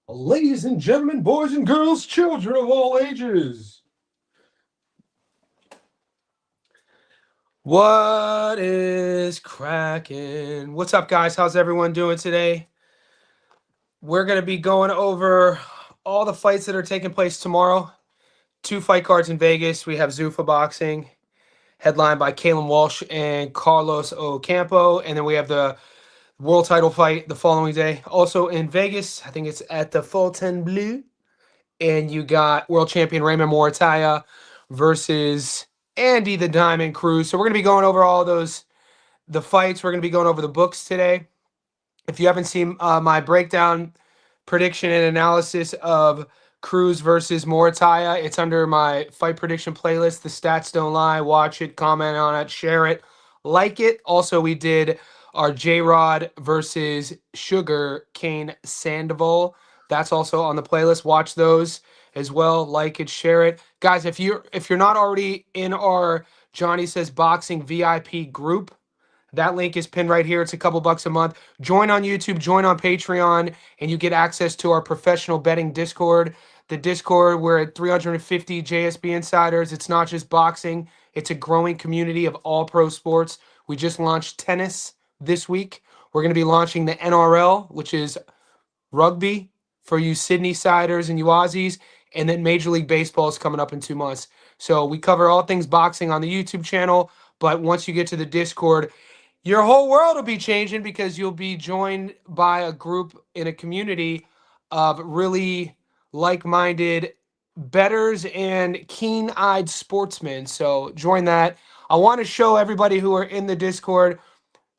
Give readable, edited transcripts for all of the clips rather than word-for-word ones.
Ladies and gentlemen, boys and girls, children of all ages. What is cracking? What's up, guys? How's everyone doing today? We're going to be going over all the fights that are taking place tomorrow. 2 fight cards in Vegas. We have Zuffa Boxing, headlined by Kalen Walsh and Carlos Ocampo. And then we have the world title fight the following day. Also in Vegas, I think it's at the Fontainebleau. And you got world champion Raymond Muratalla versus Andy the Diamond Cruz. So we're going to be going over all the fights. We're going to be going over the books today. If you haven't seen my breakdown, prediction, and analysis of Cruz versus Muratalla, it's under my fight prediction playlist. The Stats Don't Lie. Watch it, comment on it, share it, like it. Also, we did our J-Rod versus Sugar Cane Sandoval. That's also on the playlist. Watch those as well. Like it, share it. Guys, if you're not already in our Johnny Says Boxing VIP group, that link is pinned right here. It's a couple bucks a month. Join on YouTube, join on Patreon, and you get access to our professional betting Discord. The Discord, we're at 350 JSB insiders. It's not just boxing. It's a growing community of all pro sports. We just launched tennis this week. We're going to be launching the NRL, which is rugby for you Sydney siders and you Aussies. And then Major League Baseball is coming up in 2 months. So we cover all things boxing on the YouTube channel. But once you get to the Discord, your whole world will be changing because you'll be joined by a group in a community of really like-minded bettors and keen-eyed sportsmen. So join that. I want to show everybody who are in the Discord.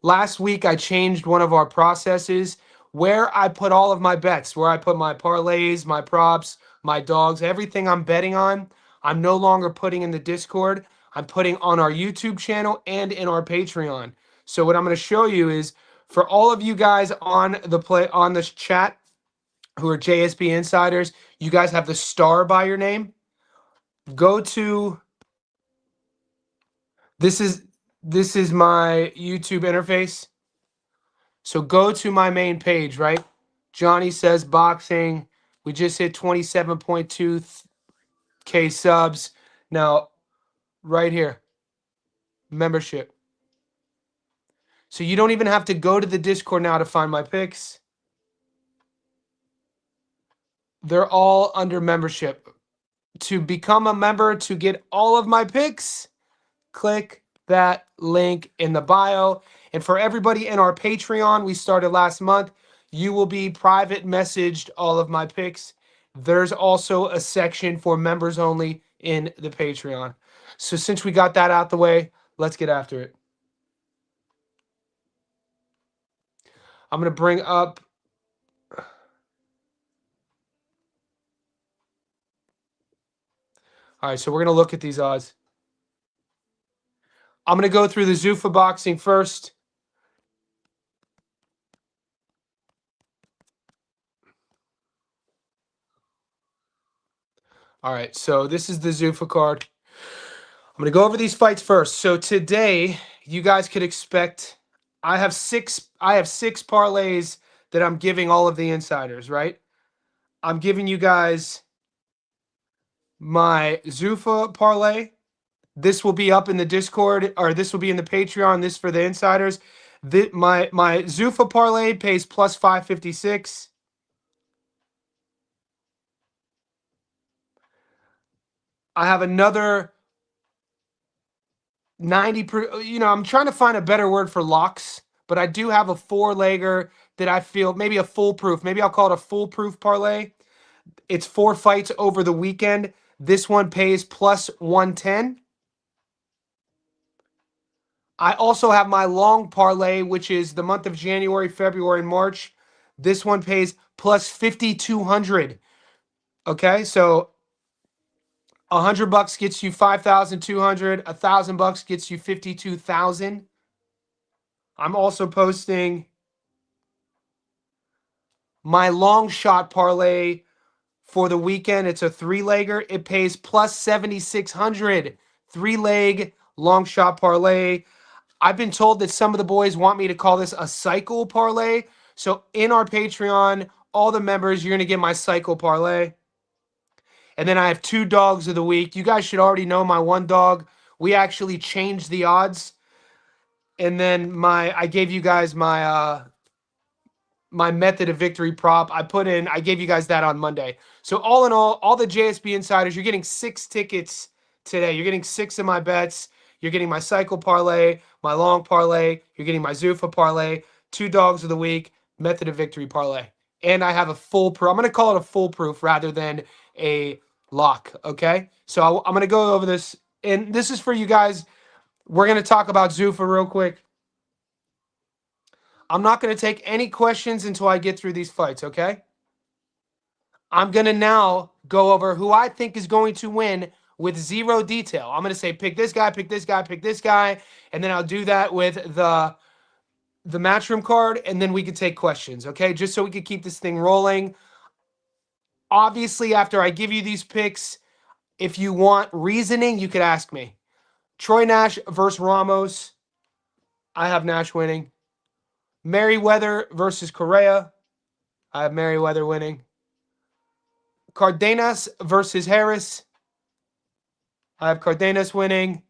Last week, I changed one of our processes where I put all of my bets, where I put my parlays, my props, my dogs, everything I'm betting on. I'm no longer putting in the Discord. I'm putting on our YouTube channel and in our Patreon. So what I'm going to show you is for all of you guys on this chat who are JSB insiders, you guys have the star by your name. Go to this is my YouTube interface. So go to my main page, right? Johnny Says Boxing. We just hit 27.2K subs. Now, right here, membership. So you don't even have to go to the Discord now to find my picks. They're all under membership. To become a member, to get all of my picks, click that link in the bio. And for everybody in our Patreon, we started last month, you will be private messaged all of my picks. There's also a section for members only in the Patreon. So since we got that out the way, let's get after it. I'm going to bring up all right, so we're going to look at these odds. I'm going to go through the Zuffa Boxing first. All right, so this is the Zuffa card. I'm going to go over these fights first. So today, you guys could expect I have six parlays that I'm giving all of the insiders, right? I'm giving you guys my Zuffa parlay. This will be up in the Discord, or this will be in the Patreon. This for the insiders. My Zuffa parlay pays plus 556. I have another 90 I'm trying to find a better word for locks, but I do have a 4-legger that I feel maybe a foolproof. Maybe I'll call it a foolproof parlay. It's 4 fights over the weekend. This one pays plus 110. I also have my long parlay, which is the month of January, February, and March. This one pays plus 5,200. Okay, so $100 gets you 5,200. $1,000 gets you 52,000. I'm also posting my long shot parlay for the weekend. It's a 3-legger. It pays plus 7,600. 3-leg long shot parlay. I've been told that some of the boys want me to call this a cycle parlay. So in our Patreon, all the members, you're going to get my cycle parlay. And then I have 2 dogs of the week. You guys should already know my one dog. We actually changed the odds. And then I gave you guys my method of victory prop. I gave you guys that on Monday. So all in all the JSB insiders, you're getting 6 tickets today. You're getting 6 of my bets. You're getting my cycle parlay, my long parlay. You're getting my Zuffa parlay, 2 dogs of the week, method of victory parlay. And I have a foolproof. I'm going to call it a foolproof rather than a lock. Okay. So I'm going to go over this. And this is for you guys. We're going to talk about Zuffa real quick. I'm not going to take any questions until I get through these fights, okay? I'm going to now go over who I think is going to win with 0 detail. I'm going to say pick this guy, pick this guy, pick this guy, and then I'll do that with the matchroom card, and then we can take questions, okay? Just so we can keep this thing rolling. Obviously, after I give you these picks, if you want reasoning, you could ask me. Troy Nash versus Ramos. I have Nash winning. Merriweather versus Correa. I have Merriweather winning. Cardenas versus Harris. I have Cardenas winning.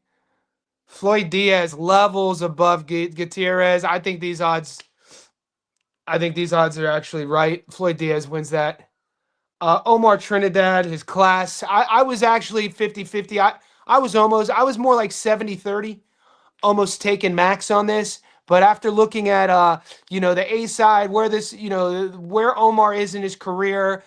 Floyd Diaz levels above Gutierrez. I think these odds are actually right. Floyd Diaz wins that. Omar Trinidad, his class. I was actually 50-50. I was more like 70-30. Almost taking max on this. But after looking at the A side, where Omar is in his career,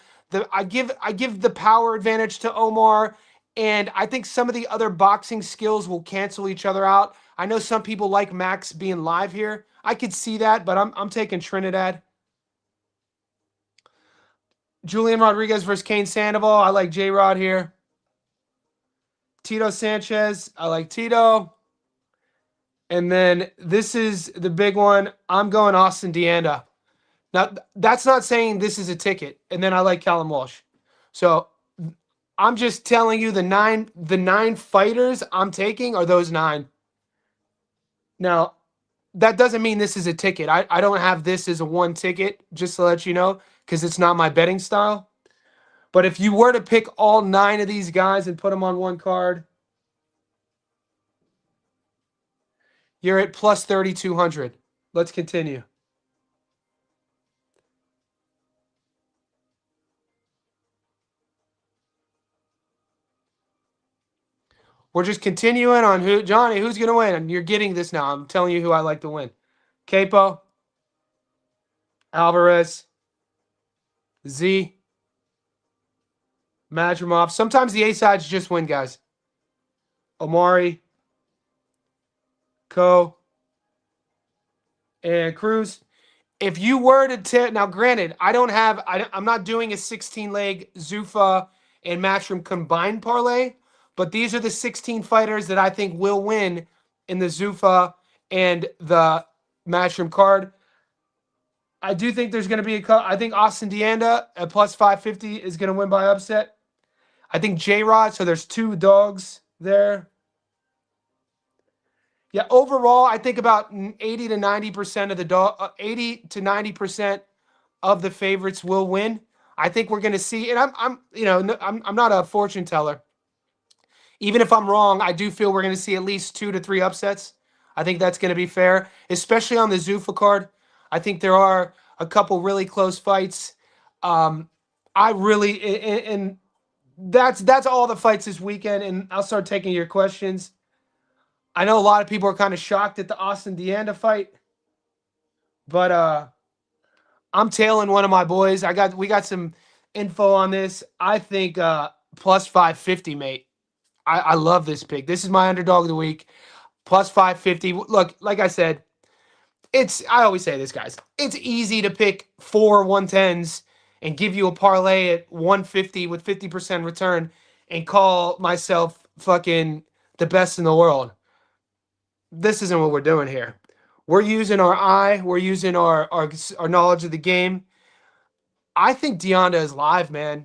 I give the power advantage to Omar, and I think some of the other boxing skills will cancel each other out. I know some people like Max being live here. I could see that, but I'm taking Trinidad. Julian Rodriguez versus Kane Sandoval. I like J-Rod here. Tito Sanchez. I like Tito. And then this is the big one. I'm going Austin Deanda. Now, that's not saying this is a ticket. And then I like Callum Walsh. So I'm just telling you the nine fighters I'm taking are those 9. Now, that doesn't mean this is a ticket. I don't have this as a 1 ticket, just to let you know, because it's not my betting style. But if you were to pick all 9 of these guys and put them on one card, you're at plus 3,200. Let's continue. We're just continuing on Johnny, who's going to win? And you're getting this now. I'm telling you who I like to win. Capo, Alvarez, Z, Madrimov. Sometimes the A sides just win, guys. Omari, Co, and Cruz. If you were to now, granted, I'm not doing a 16-leg Zuffa and Matchroom combined parlay, but these are the 16 fighters that I think will win in the Zuffa and the Matchroom card. I do think there's going to be I think Austin Deanda at plus 550 is going to win by upset. I think J-Rod, so there's 2 dogs there. Yeah, overall, I think about 80 to 90% of the 80 to 90% of the favorites will win. I think we're going to see, and I'm not a fortune teller. Even if I'm wrong, I do feel we're going to see at least 2 to 3 upsets. I think that's going to be fair, especially on the Zuffa card. I think there are a couple really close fights. And that's all the fights this weekend, and I'll start taking your questions. I know a lot of people are kind of shocked at the Austin Deanda fight, but I'm tailing one of my boys. We got some info on this. I think plus 550, mate. I love this pick. This is my underdog of the week. Plus 550. Look, like I said, I always say this, guys. It's easy to pick 4 110s and give you a parlay at 150 with 50% return and call myself fucking the best in the world. This isn't what we're doing here. We're using our eye. We're using our knowledge of the game. I think Deanda is live, man.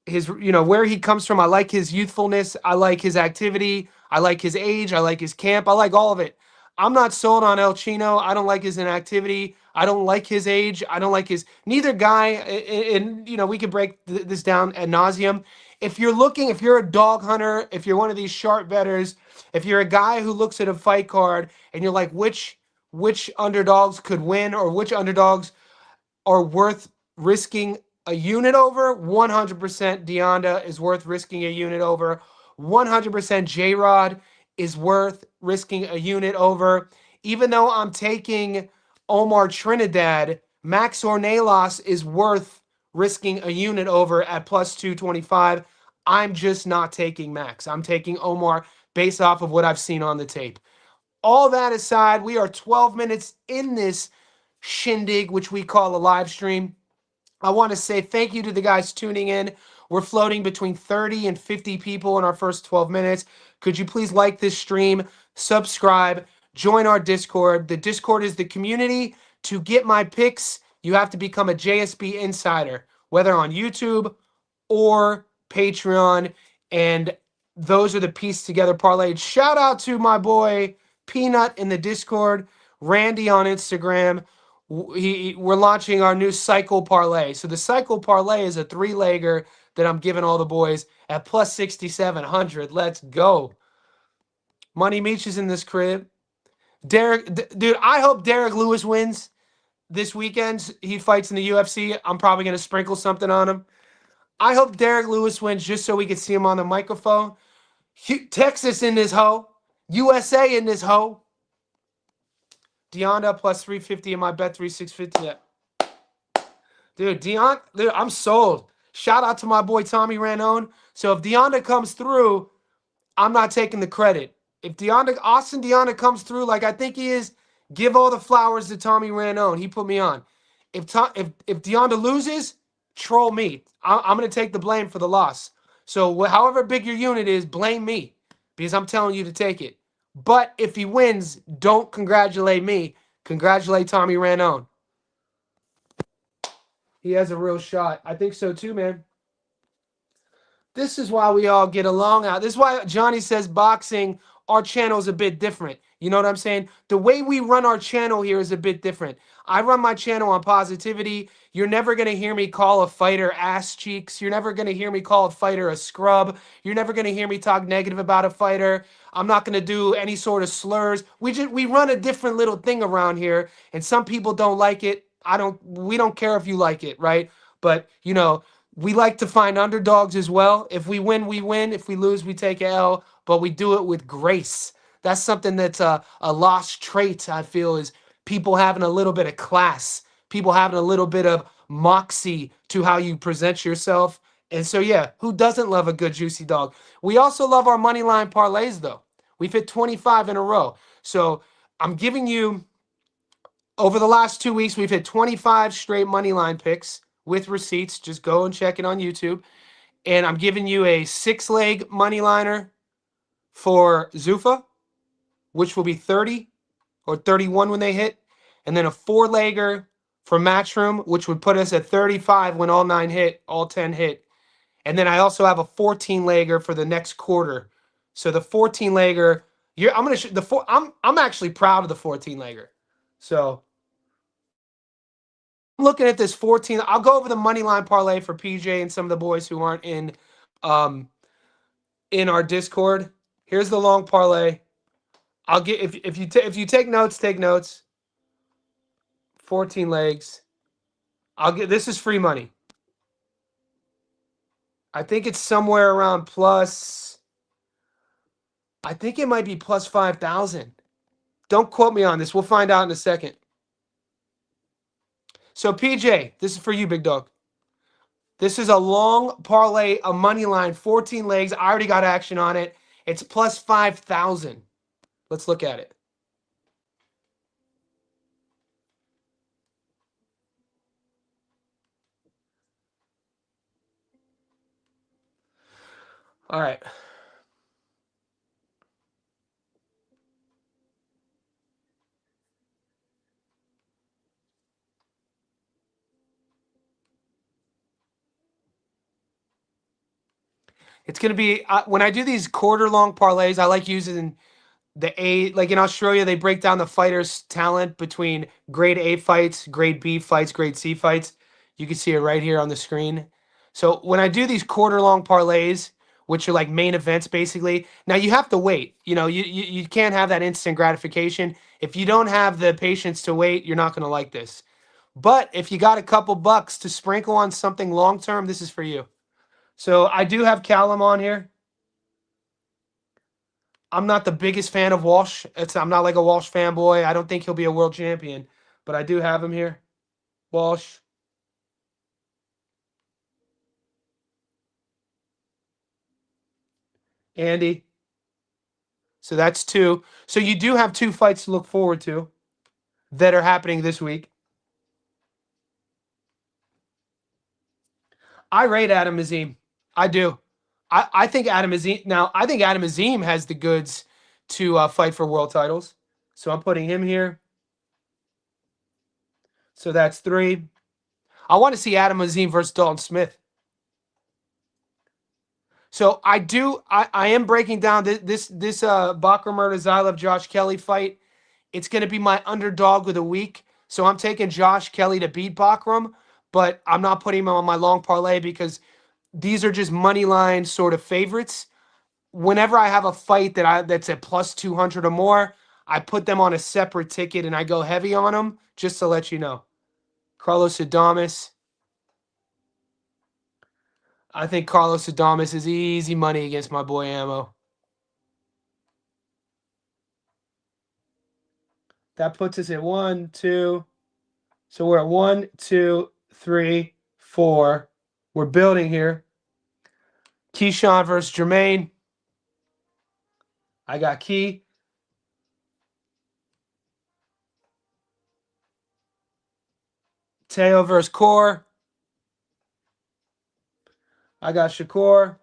Where he comes from, I like his youthfulness. I like his activity. I like his age. I like his camp. I like all of it. I'm not sold on El Chino. I don't like his inactivity. I don't like his age. I don't like his neither guy. And we could break this down ad nauseum. If you're a dog hunter, if you're one of these sharp bettors, if you're a guy who looks at a fight card and you're like, which underdogs could win or which underdogs are worth risking a unit over, 100% Deonda is worth risking a unit over. 100% J-Rod is worth risking a unit over. Even though I'm taking Omar Trinidad, Max Ornelas is worth risking a unit over at plus 225. I'm just not taking Max. I'm taking Omar based off of what I've seen on the tape. All that aside, we are 12 minutes in this shindig, which we call a live stream. I want to say thank you to the guys tuning in. We're floating between 30 and 50 people in our first 12 minutes. Could you please like this stream, subscribe, join our Discord? The Discord is the community. To get my picks, you have to become a JSB insider, whether on YouTube or Patreon. And those are the pieced together parlays. Shout out to my boy Peanut in the Discord, Randy on Instagram. We're launching our new cycle parlay. So the cycle parlay is a 3-legger that I'm giving all the boys at plus 6,700. Let's go. Money Meech is in this crib. Dude, I hope Derek Lewis wins this weekend. He fights in the UFC. I'm probably going to sprinkle something on him. I hope Derek Lewis wins just so we can see him on the microphone. Texas in this hoe. USA in this hoe. Deonda plus 350 in my bet 3650. Dude, I'm sold. Shout out to my boy Tommy Ranone. So if Deonda comes through, I'm not taking the credit. If Austin Deonda comes through like I think he is, give all the flowers to Tommy Ranone. He put me on. If Deonda loses, troll me. I'm going to take the blame for the loss. So however big your unit is, blame me because I'm telling you to take it. But if he wins, don't congratulate me. Congratulate Tommy Ranone. He has a real shot. I think so too, man. This is why we all get along out. This is why Johnny says boxing, our channel is a bit different. You know what I'm saying? The way we run our channel here is a bit different. I run my channel on positivity. You're never going to hear me call a fighter ass cheeks. You're never going to hear me call a fighter a scrub. You're never going to hear me talk negative about a fighter. I'm not going to do any sort of slurs. We run a different little thing around here, and some people don't like it. We don't care if you like it, right? But, we like to find underdogs as well. If we win, we win. If we lose, we take a L. But we do it with grace. That's something that's a lost trait, I feel, is people having a little bit of class. People having a little bit of moxie to how you present yourself. And so, yeah, who doesn't love a good juicy dog? We also love our money line parlays, though. We've hit 25 in a row. So I'm giving you, over the last 2 weeks, we've hit 25 straight money line picks with receipts. Just go and check it on YouTube. And I'm giving you a 6-leg money liner for Zuffa, which will be 30 or 31 when they hit. And then a 4-legger for Matchroom, which would put us at 35 when all 9 hit, all 10 hit. And then I also have a 14-legger for the next quarter. So the 14-legger, I'm actually proud of the 14-legger. So looking at this 14, I'll go over the money line parlay for PJ and some of the boys who aren't in our Discord. Here's the long parlay. I'll get if you take notes, take notes. 14 legs. This is free money. I think it's somewhere around plus. I think it might be plus 5,000. Don't quote me on this. We'll find out in a second. So PJ, this is for you, big dog. This is a long parlay, a money line, 14 legs. I already got action on it. It's plus 5,000. Let's look at it. All right. It's going to be, when I do these quarter-long parlays, I like using like in Australia, they break down the fighters' talent between grade A fights, grade B fights, grade C fights. You can see it right here on the screen. So when I do these quarter-long parlays, which are like main events basically, now you have to wait. You can't have that instant gratification. If you don't have the patience to wait, you're not going to like this. But if you got a couple bucks to sprinkle on something long-term, this is for you. So I do have Callum on here. I'm not the biggest fan of Walsh. I'm not like a Walsh fanboy. I don't think he'll be a world champion, but I do have him here. Walsh. Andy. So that's 2. So you do have 2 fights to look forward to that are happening this week. I rate Adam Azim. I do. I think Adam Azim. Now I think Adam Azim has the goods to fight for world titles. So I'm putting him here. So that's 3. I want to see Adam Azim versus Dalton Smith. So I am breaking down this Bakram Murtazayev Josh Kelly fight. It's going to be my underdog of the week. So I'm taking Josh Kelly to beat Bakram, but I'm not putting him on my long parlay because these are just money line sort of favorites. Whenever I have a fight that's at plus 200 or more, I put them on a separate ticket and I go heavy on them just to let you know. Carlos Adames. I think Carlos Adames is easy money against my boy Ammo. That puts us at 1, 2. So we're at 1, 2, 3, 4. We're building here. Keyshawn versus Jermaine. I got Key. Teo versus Core. I got Shakur.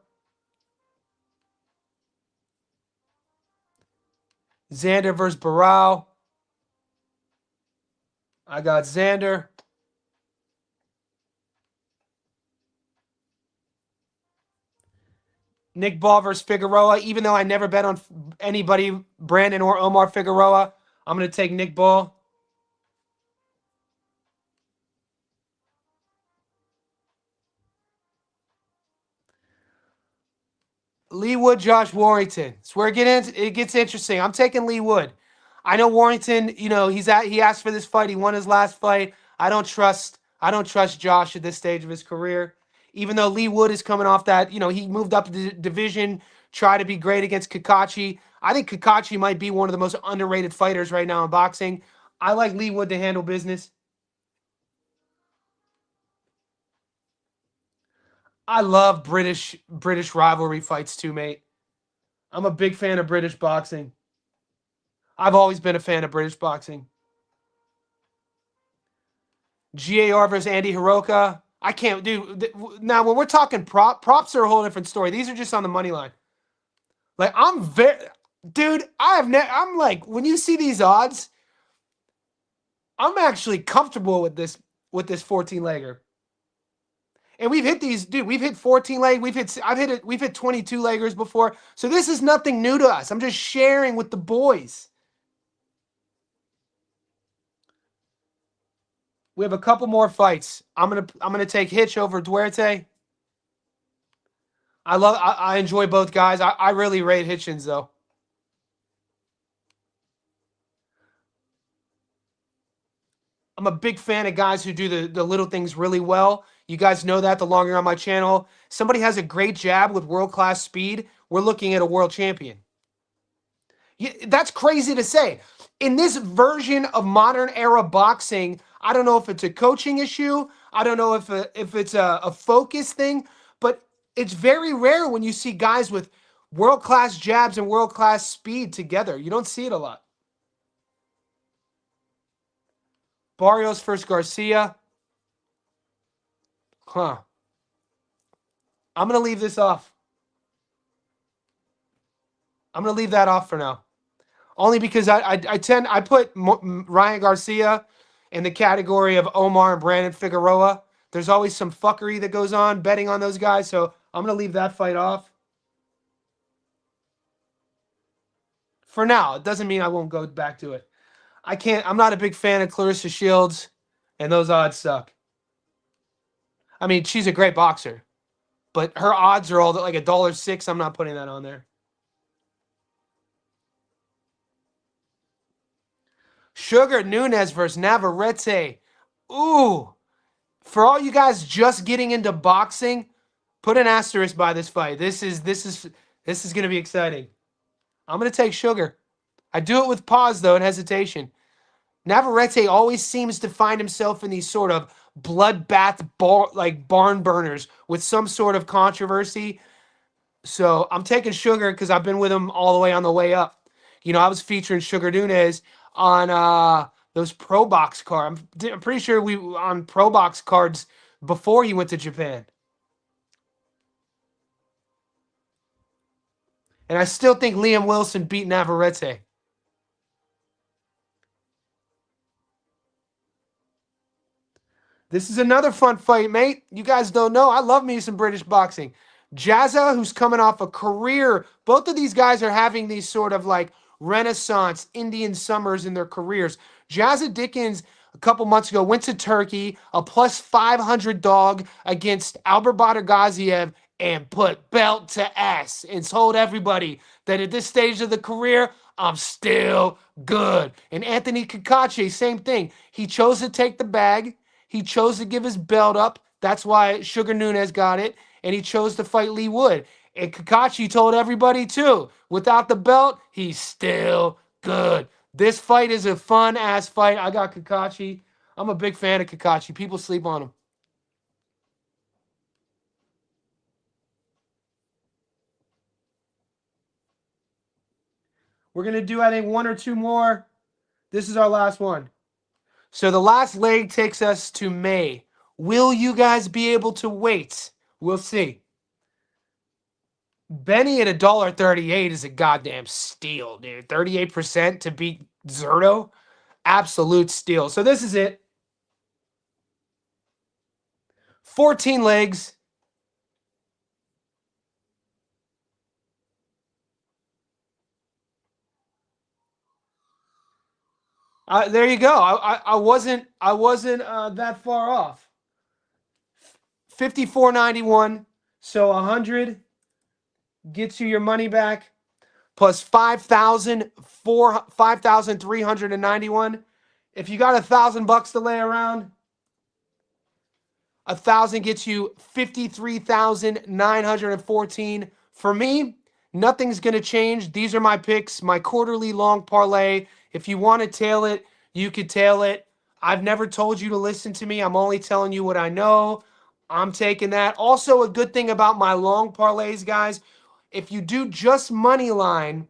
Xander versus Barao. I got Xander. Nick Ball versus Figueroa. Even though I never bet on anybody, Brandon or Omar Figueroa, I'm going to take Nick Ball. Lee Wood, Josh Warrington. It's where it gets interesting. I'm taking Lee Wood. I know Warrington, he asked for this fight. He won his last fight. I don't trust Josh at this stage of his career. Even though Lee Wood is coming off that, he moved up the division, tried to be great against Kakachi. I think Kakachi might be one of the most underrated fighters right now in boxing. I like Lee Wood to handle business. I love British rivalry fights too, mate. I'm a big fan of British boxing. I've always been a fan of British boxing. GAR versus Andy Hiroka. I can't do now when we're talking props are a whole different story. These are just on the money line. Like I'm like when you see these odds, I'm actually comfortable with this 14-legger. And we've hit these, dude. We've hit 14-leg. We've hit 22-leggers before. So this is nothing new to us. I'm just sharing with the boys. We have a couple more fights. I'm gonna take Hitch over Duarte. I enjoy both guys. I really rate Hitchens though. I'm a big fan of guys who do the little things really well. You guys know that the longer you're on my channel. Somebody has a great jab with world-class speed. We're looking at a world champion. That's crazy to say. In this version of modern era boxing, I don't know if it's a coaching issue. I don't know if it's a focus thing, but it's very rare when you see guys with world-class jabs and world-class speed together. You don't see it a lot. Barrios versus Garcia. Huh. I'm going to leave this off. I'm going to leave that off for now. Only because I put Ryan Garcia in the category of Omar and Brandon Figueroa. There's always some fuckery that goes on betting on those guys, so I'm going to leave that fight off. For now, it doesn't mean I won't go back to it. I'm not a big fan of Clarissa Shields, and those odds suck. I mean, she's a great boxer, but her odds are all like $1.06. I'm not putting that on there. Sugar Nunez versus Navarrete. Ooh, for all you guys just getting into boxing, put an asterisk by this fight. This is going to be exciting. I'm going to take Sugar. I do it with pause though and hesitation. Navarrete always seems to find himself in these sort of bloodbath barn burners with some sort of controversy. So I'm taking Sugar because I've been with him all the way on the way up. You know, I was featuring Sugar Nunez on those Pro Box cards. I'm pretty sure we on Pro Box cards before he went to Japan. And I still think Liam Wilson beat Navarrete. This is another fun fight, mate. You guys don't know. I love me some British boxing. Jazza, who's coming off a career. Both of these guys are having these sort of like Renaissance Indian summers in their careers. Jazza Dickens, a couple months ago, went to Turkey, a plus 500 dog against Albert Gaziev, and put belt to ass and told everybody that at this stage of the career, I'm still good. And Anthony Kakache, same thing. He chose to take the bag. He chose to give his belt up. That's why Sugar Nunez got it. And he chose to fight Lee Wood. And Kakachi told everybody too, without the belt, he's still good. This fight is a fun-ass fight. I got Kakachi. I'm a big fan of Kakachi. People sleep on him. We're going to do, I think, one or two more. This is our last one. So the last leg takes us to May. Will you guys be able to wait? We'll see. Benny at $1.38 is a goddamn steal, dude. 38% to beat Zerto. Absolute steal. So this is it. 14 legs. There you go. I wasn't that far off. 54.91. So 100 gets you your money back. Plus 5,391. If you got $1,000 to lay around, 1,000 gets you 53,914. For me, nothing's going to change. These are my picks, my quarterly long parlay. If you want to tail it, you could tail it. I've never told you to listen to me. I'm only telling you what I know. I'm taking that. Also, a good thing about my long parlays, guys, if you do just money line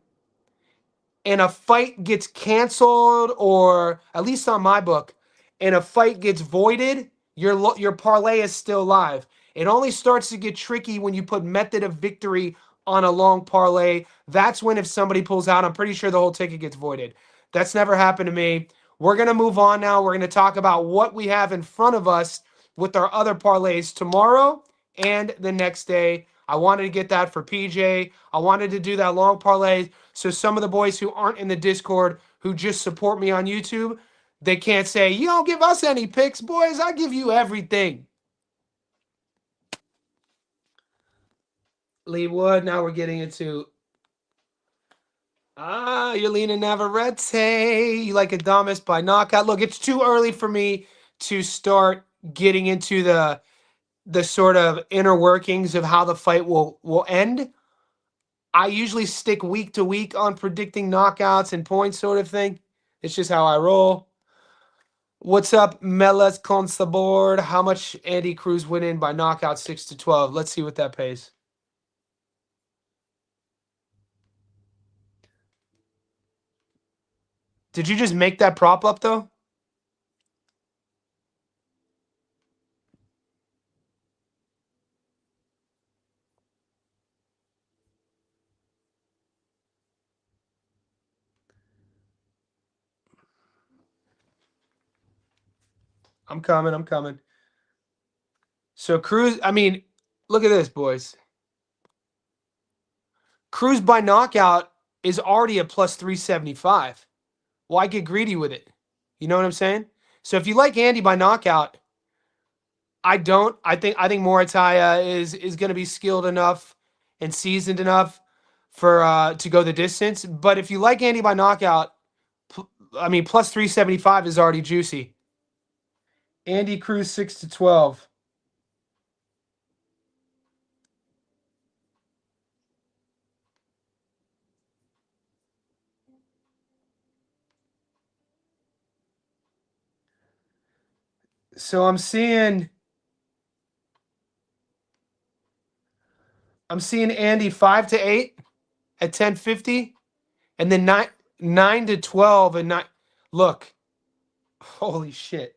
and a fight gets canceled, or at least on my book, and a fight gets voided, your parlay is still live. It only starts to get tricky when you put method of victory on a long parlay. That's when if somebody pulls out, I'm pretty sure the whole ticket gets voided. That's never happened to me. We're going to move on now. We're going to talk about what we have in front of us with our other parlays tomorrow and the next day. I wanted to get that for PJ. I wanted to do that long parlay so some of the boys who aren't in the Discord, who just support me on YouTube, they can't say, you don't give us any picks, boys. I give you everything. Lee Wood, now we're getting into... you're leaning Navarrete. You like Adames by knockout. Look, it's too early for me to start getting into the sort of inner workings of how the fight will end. I usually stick week to week on predicting knockouts and points sort of thing. It's just how I roll. What's up, Meles Constabord? How much Andy Cruz went in by knockout 6-12? Let's see what that pays. Did you just make that prop up, though? I'm coming. I'm coming. So Cruz, I mean, look at this, boys. Cruz by knockout is already at plus 375. Why get greedy with it? You know what I'm saying? So if you like Andy by knockout, I don't. I think Muratalla is going to be skilled enough and seasoned enough for to go the distance. But if you like Andy by knockout, I mean plus 375 is already juicy. Andy Cruz 6-12. So I'm seeing Andy 5-8 at 1050, and then 9-12 and 9. Look, holy shit.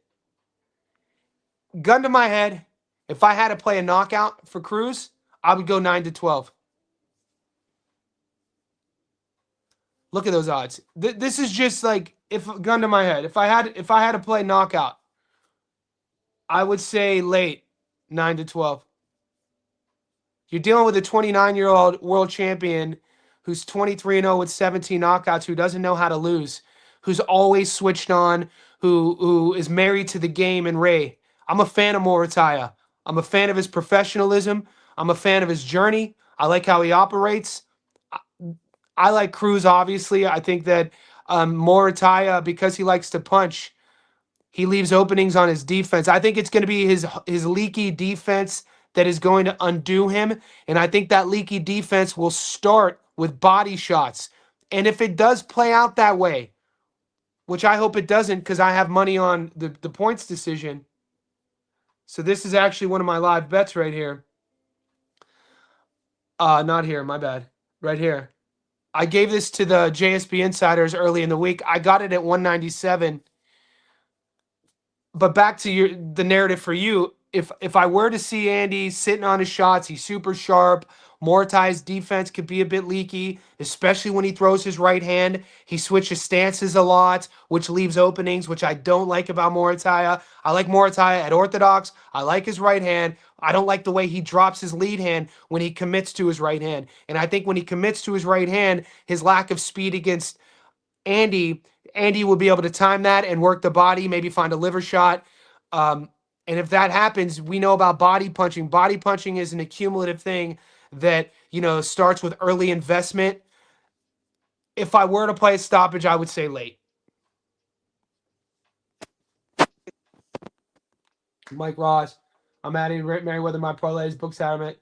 Gun to my head, if I had to play a knockout for Cruz, I would go 9-12. Look at those odds. This is just like, if gun to my head, if I had to play knockout, I would say late 9-12. You're dealing with a 29-year-old world champion who's 23-0 with 17 knockouts, who doesn't know how to lose, who's always switched on, who is married to the game and Ray. I'm a fan of Muratalla. I'm a fan of his professionalism. I'm a fan of his journey. I like how he operates. I like Cruz, obviously. I think that Muratalla, because he likes to punch, he leaves openings on his defense. I think it's going to be his leaky defense that is going to undo him. And I think that leaky defense will start with body shots. And if it does play out that way, which I hope it doesn't because I have money on the points decision. So this is actually one of my live bets right here. Not here, my bad. Right here. I gave this to the JSP insiders early in the week. I got it at 197. But back to the narrative for you. If I were to see Andy sitting on his shots, he's super sharp. Mortai's defense could be a bit leaky, especially when he throws his right hand. He switches stances a lot, which leaves openings, which I don't like about Muratalla. I like Muratalla at orthodox. I like his right hand. I don't like the way he drops his lead hand when he commits to his right hand. And I think when he commits to his right hand, his lack of speed against Andy will be able to time that and work the body, maybe find a liver shot. And if that happens, we know about body punching. Body punching is an accumulative thing that, starts with early investment. If I were to play a stoppage, I would say late. Mike Ross, I'm adding Merriweather my parlays, book Saturday.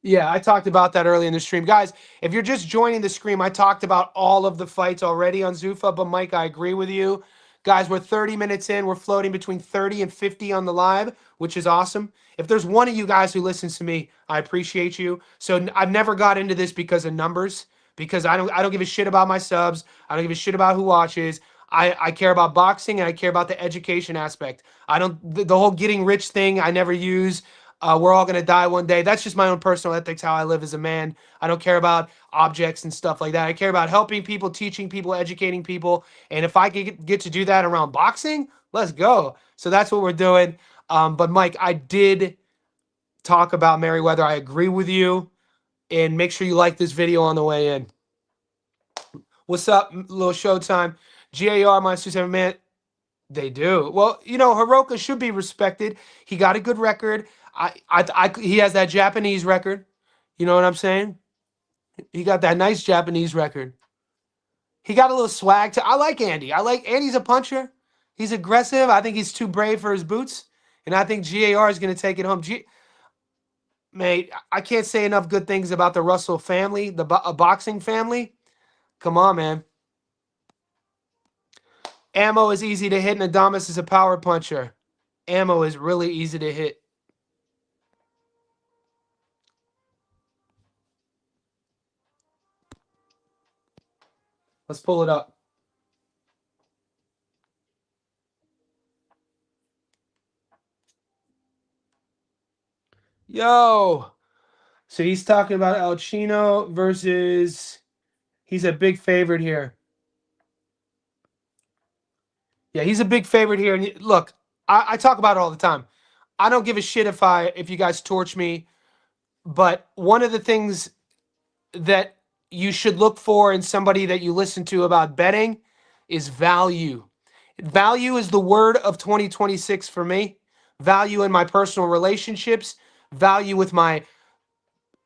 Yeah, I talked about that early in the stream. Guys, if you're just joining the stream, I talked about all of the fights already on Zuffa, but Mike, I agree with you. Guys, we're 30 minutes in. We're floating between 30 and 50 on the live, which is awesome. If there's one of you guys who listens to me, I appreciate you. So I've never got into this because of numbers, because I don't give a shit about my subs. I don't give a shit about who watches. I care about boxing and I care about the education aspect. The whole getting rich thing, I never use. We're all going to die one day. That's just my own personal ethics, how I live as a man. I don't care about objects and stuff like that. I care about helping people, teaching people, educating people. And if I get to do that around boxing, let's go. So that's what we're doing. But Mike, I did talk about Merriweather. I agree with you. And make sure you like this video on the way in. What's up? Little showtime. GAR minus 27, man. They do. Well, Hiroka should be respected. He got a good record. He has that Japanese record. You know what I'm saying? He got that nice Japanese record. He got a little swag. I like Andy. Andy's a puncher. He's aggressive. I think he's too brave for his boots. And I think GAR is going to take it home. Mate, I can't say enough good things about the Russell family, a boxing family. Come on, man. Ammo is easy to hit, and Adamas is a power puncher. Ammo is really easy to hit. Let's pull it up. Yo. So he's talking about El Chino versus, he's a big favorite here. Yeah, he's a big favorite here. And look, I talk about it all the time. I don't give a shit if you guys torch me. But one of the things that, you should look for in somebody that you listen to about betting is value. Value is the word of 2026 for me. Value in my personal relationships, value with my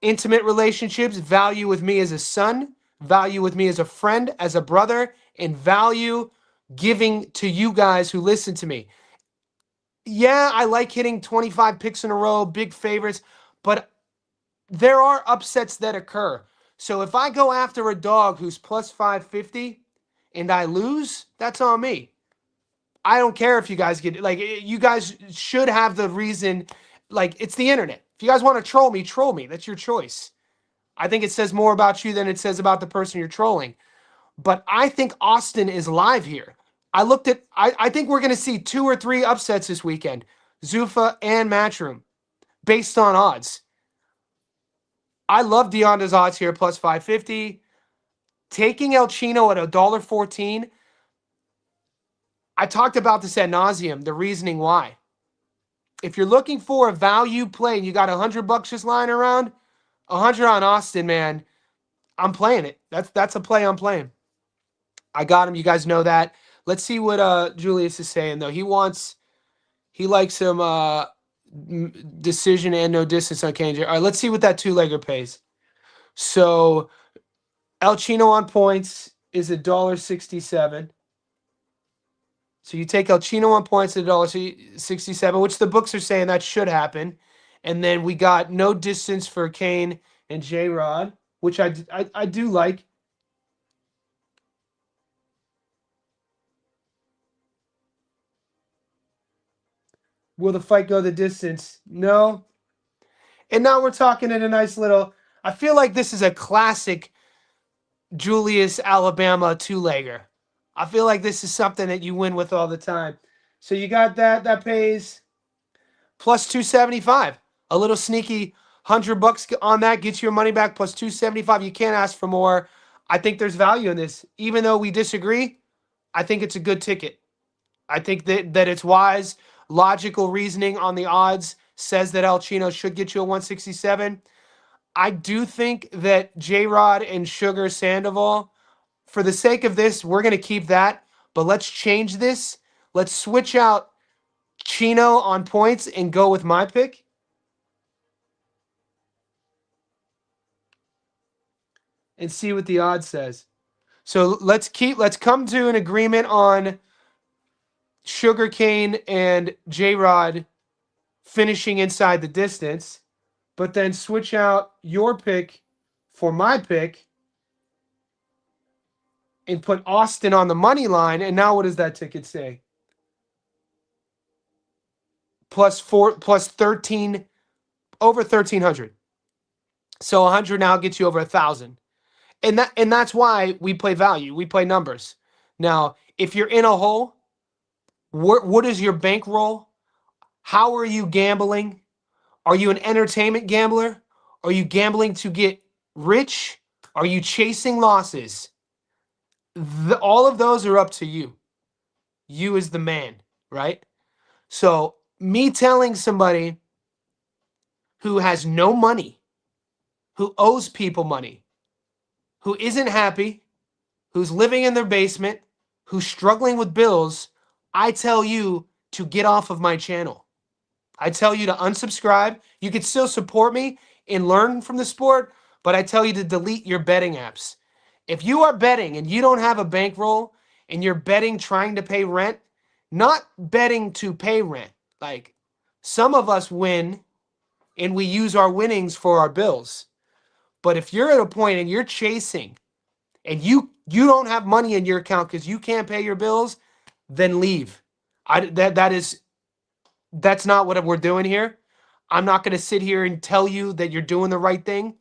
intimate relationships, value with me as a son, value with me as a friend, as a brother, and value giving to you guys who listen to me. Yeah, I like hitting 25 picks in a row, big favorites, but there are upsets that occur. So if I go after a dog who's plus 550 and I lose, that's on me. I don't care if you guys get, like, you guys should have the reason, like, it's the internet. If you guys want to troll me, troll me. That's your choice. I think it says more about you than it says about the person you're trolling. But I think Austin is live here. I think we're going to see 2 or 3 upsets this weekend, Zuffa and Matchroom, based on odds. I love Deonda's odds here, plus 550. Taking El Chino at $1.14. I talked about this ad nauseum, the reasoning why. If you're looking for a value play and you got $100 just lying around, 100 on Austin, man, I'm playing it. That's a play I'm playing. I got him. You guys know that. Let's see what Julius is saying though. He likes him decision and no distance on KJ. All right, let's see what that 2-legger pays. So El Chino on points is $1.67. So you take El Chino on points at $1.67, which the books are saying that should happen. And then we got no distance for Kane and J-Rod, which I do like. Will the fight go the distance? No. And now we're talking at a nice little, I feel like this is a classic Julius Alabama 2-legger. I feel like this is something that you win with all the time. So you got that pays plus 275. A little sneaky $100 on that gets your money back plus 275. You can't ask for more. I think there's value in this. Even though we disagree, I think it's a good ticket. I think that it's wise. Logical reasoning on the odds says that El Chino should get you a 167. I do think that J-Rod and Sugar Sandoval, for the sake of this, we're going to keep that. But let's change this. Let's switch out Chino on points and go with my pick. And see what the odds says. So let's come to an agreement on Sugarcane and J-Rod finishing inside the distance, but then switch out your pick for my pick and put Austin on the money line. And now what does that ticket say? Plus 13, over 1,300. So 100 now gets you over 1,000. And that's why we play value. We play numbers. Now, if you're in a hole, what is your bankroll? How are you gambling? Are you an entertainment gambler? Are you gambling to get rich? Are you chasing losses? All of those are up to you. You as the man, right? So me telling somebody who has no money, who owes people money, who isn't happy, who's living in their basement, who's struggling with bills, I tell you to get off of my channel. I tell you to unsubscribe. You can still support me and learn from the sport, but I tell you to delete your betting apps. If you are betting and you don't have a bankroll and you're betting trying to pay rent, not betting to pay rent. Like, some of us win and we use our winnings for our bills. But if you're at a point and you're chasing and you don't have money in your account because you can't pay your bills, then leave. That's not what we're doing here. I'm not going to sit here and tell you that you're doing the right thing.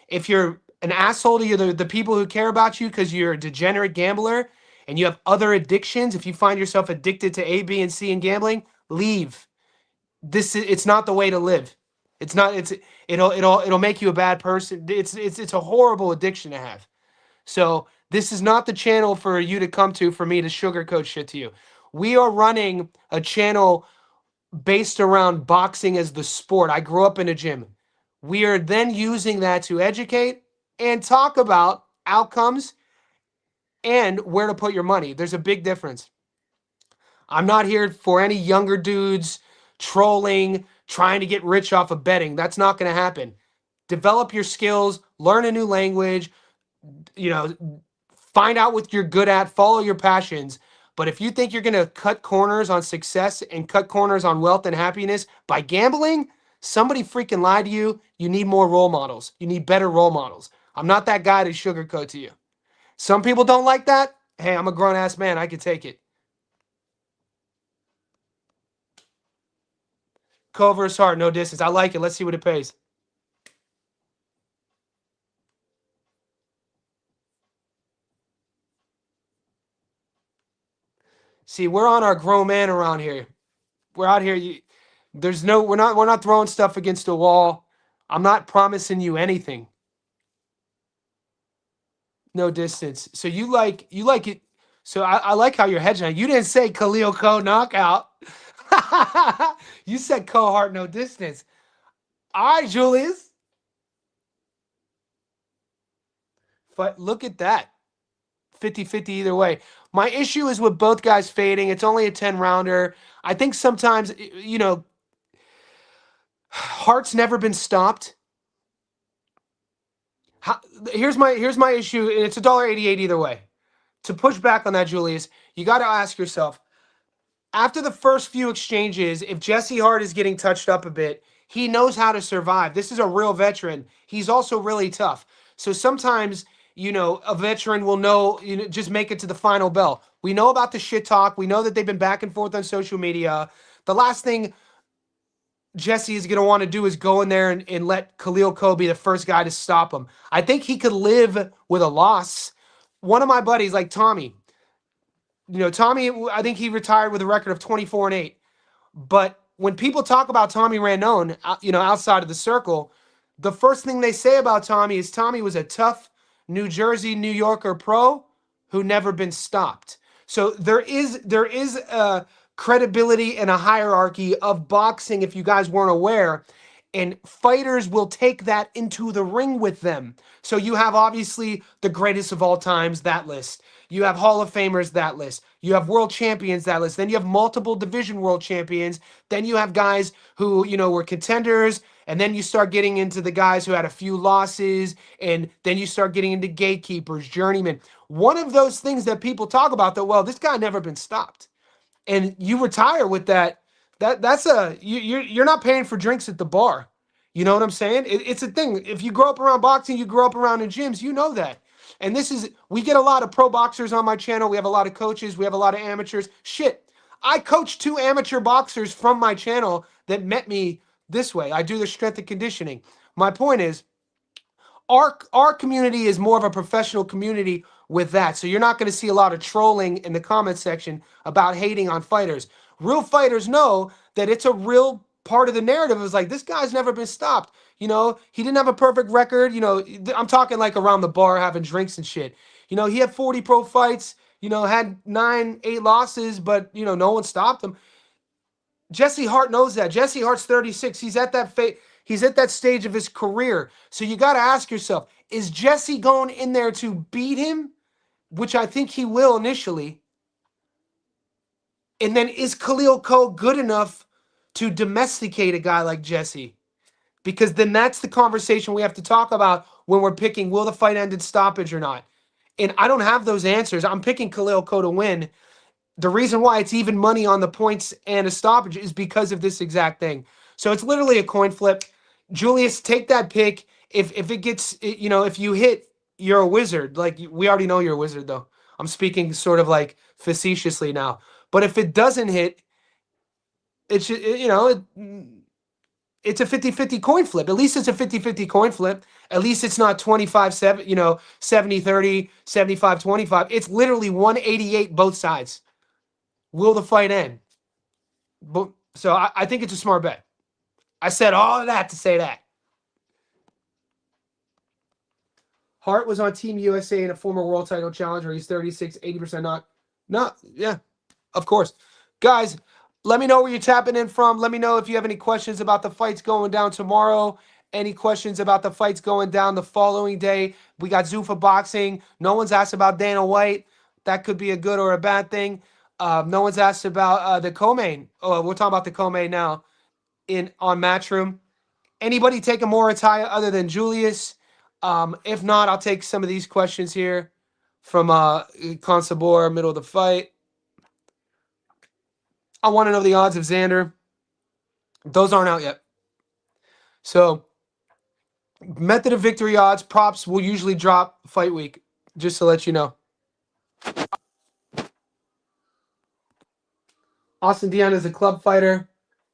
If you're an asshole to the people who care about you because you're a degenerate gambler and you have other addictions, if you find yourself addicted to A, B, and C in gambling, leave. It's not the way to live. It's not. It'll make you a bad person. It's a horrible addiction to have. So this is not the channel for you to come to for me to sugarcoat shit to you. We are running a channel based around boxing as the sport. I grew up in a gym. We are then using that to educate and talk about outcomes and where to put your money. There's a big difference. I'm not here for any younger dudes trolling, trying to get rich off of betting. That's not going to happen. Develop your skills, learn a new language, you know, find out what you're good at, follow your passions. But if you think you're going to cut corners on success and cut corners on wealth and happiness by gambling, somebody freaking lied to you. You need more role models. You need better role models. I'm not that guy to sugarcoat to you. Some people don't like that. Hey, I'm a grown ass man. I can take it. Co versus Hart, no distance. I like it. Let's see what it pays. See, we're on our grown man around here. We're out here. We're not throwing stuff against the wall. I'm not promising you anything. No distance. So you like it. So I like how you're hedging on. You didn't say Khalil Co knockout. You said Co Hart no distance. All right, Julius. But look at that. 50-50 either way. My issue is with both guys fading. It's only a 10 rounder. I think sometimes, Hart's never been stopped. Here's my issue, and it's $1.88 either way. To push back on that, Julius, you got to ask yourself, after the first few exchanges, if Jesse Hart is getting touched up a bit, he knows how to survive. This is a real veteran. He's also really tough. So sometimes, a veteran will know, just make it to the final bell. We know about the shit talk. We know that they've been back and forth on social media. The last thing Jesse is going to want to do is go in there and let Khalil Co be the first guy to stop him. I think he could live with a loss. One of my buddies, like Tommy, Tommy, I think he retired with a record of 24-8. But when people talk about Tommy Randone, outside of the circle, the first thing they say about Tommy is Tommy was a tough New Jersey, New Yorker pro who never been stopped. So there is a credibility and a hierarchy of boxing, if you guys weren't aware, and fighters will take that into the ring with them. So you have obviously the greatest of all times, that list. You have Hall of Famers, that list. You have world champions, that list. Then you have multiple division world champions. Then you have guys who, were contenders. And then you start getting into the guys who had a few losses. And then you start getting into gatekeepers, journeymen. One of those things that people talk about that, well, this guy never been stopped. And you retire with that. You're not paying for drinks at the bar. You know what I'm saying? It's a thing. If you grow up around boxing, you grow up around in gyms, you know that. And we get a lot of pro boxers on my channel. We have a lot of coaches. We have a lot of amateurs. Shit. I coach 2 amateur boxers from my channel that met me this way. I do their strength and conditioning. My point is, our community is more of a professional community with that. So you're not going to see a lot of trolling in the comment section about hating on fighters. Real fighters know that it's a real part of the narrative. It's like, this guy's never been stopped. He didn't have a perfect record. I'm talking like around the bar having drinks and shit. He had 40 pro fights, had 8 losses, but, no one stopped him. Jesse Hart knows that. Jesse Hart's 36. He's at that stage of his career. So you got to ask yourself, is Jesse going in there to beat him? Which I think he will initially. And then is Khalil Co good enough to domesticate a guy like Jesse? Because then that's the conversation we have to talk about when we're picking, will the fight end in stoppage or not? And I don't have those answers. I'm picking Khalil Co to win. The reason why it's even money on the points and a stoppage is because of this exact thing. So it's literally a coin flip. Julius, take that pick. If it gets, if you hit, you're a wizard. Like, we already know you're a wizard, though. I'm speaking sort of like facetiously now. But if it doesn't hit, it's, it's a 50-50 coin flip. At least it's a 50-50 coin flip. At least it's not 25-7, 70-30, 75-25. It's literally 188 both sides. Will the fight end? So I think it's a smart bet. I said all of that to say that. Hart was on Team USA in a former world title challenger. He's 36, 80% not. No, yeah, of course. Guys, let me know where you're tapping in from. Let me know if you have any questions about the fights going down tomorrow. any questions about the fights going down the following day. We got Zuffa Boxing. No one's asked about Dana White. That could be a good or a bad thing. No one's asked about the co-main. Oh, we're talking about the co-main now on Matchroom. Anybody take a Muratalla other than Julius? If not, I'll take some of these questions here from Consabor, middle of the fight. I want to know the odds of Xander. Those aren't out yet. So, method of victory odds, props will usually drop fight week, just to let you know. Austin Deanna is a club fighter.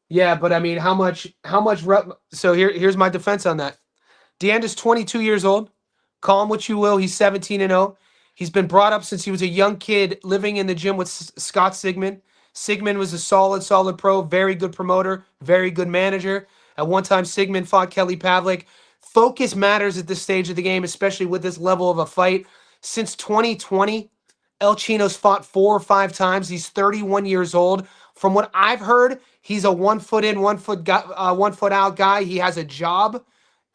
Yeah, but I mean, how much rep? So here's my defense on that. Deanna's 22 years old. Call him what you will. He's 17-0. He's been brought up since he was a young kid living in the gym with Scott Sigmund. Sigmund was a solid pro, very good promoter, very good manager. At one time, Sigmund fought Kelly Pavlik. Focus matters at this stage of the game, especially with this level of a fight. Since 2020, El Chino's fought 4 or 5 times. He's 31 years old. From what I've heard, he's a 1 foot in, 1 foot out guy. He has a job.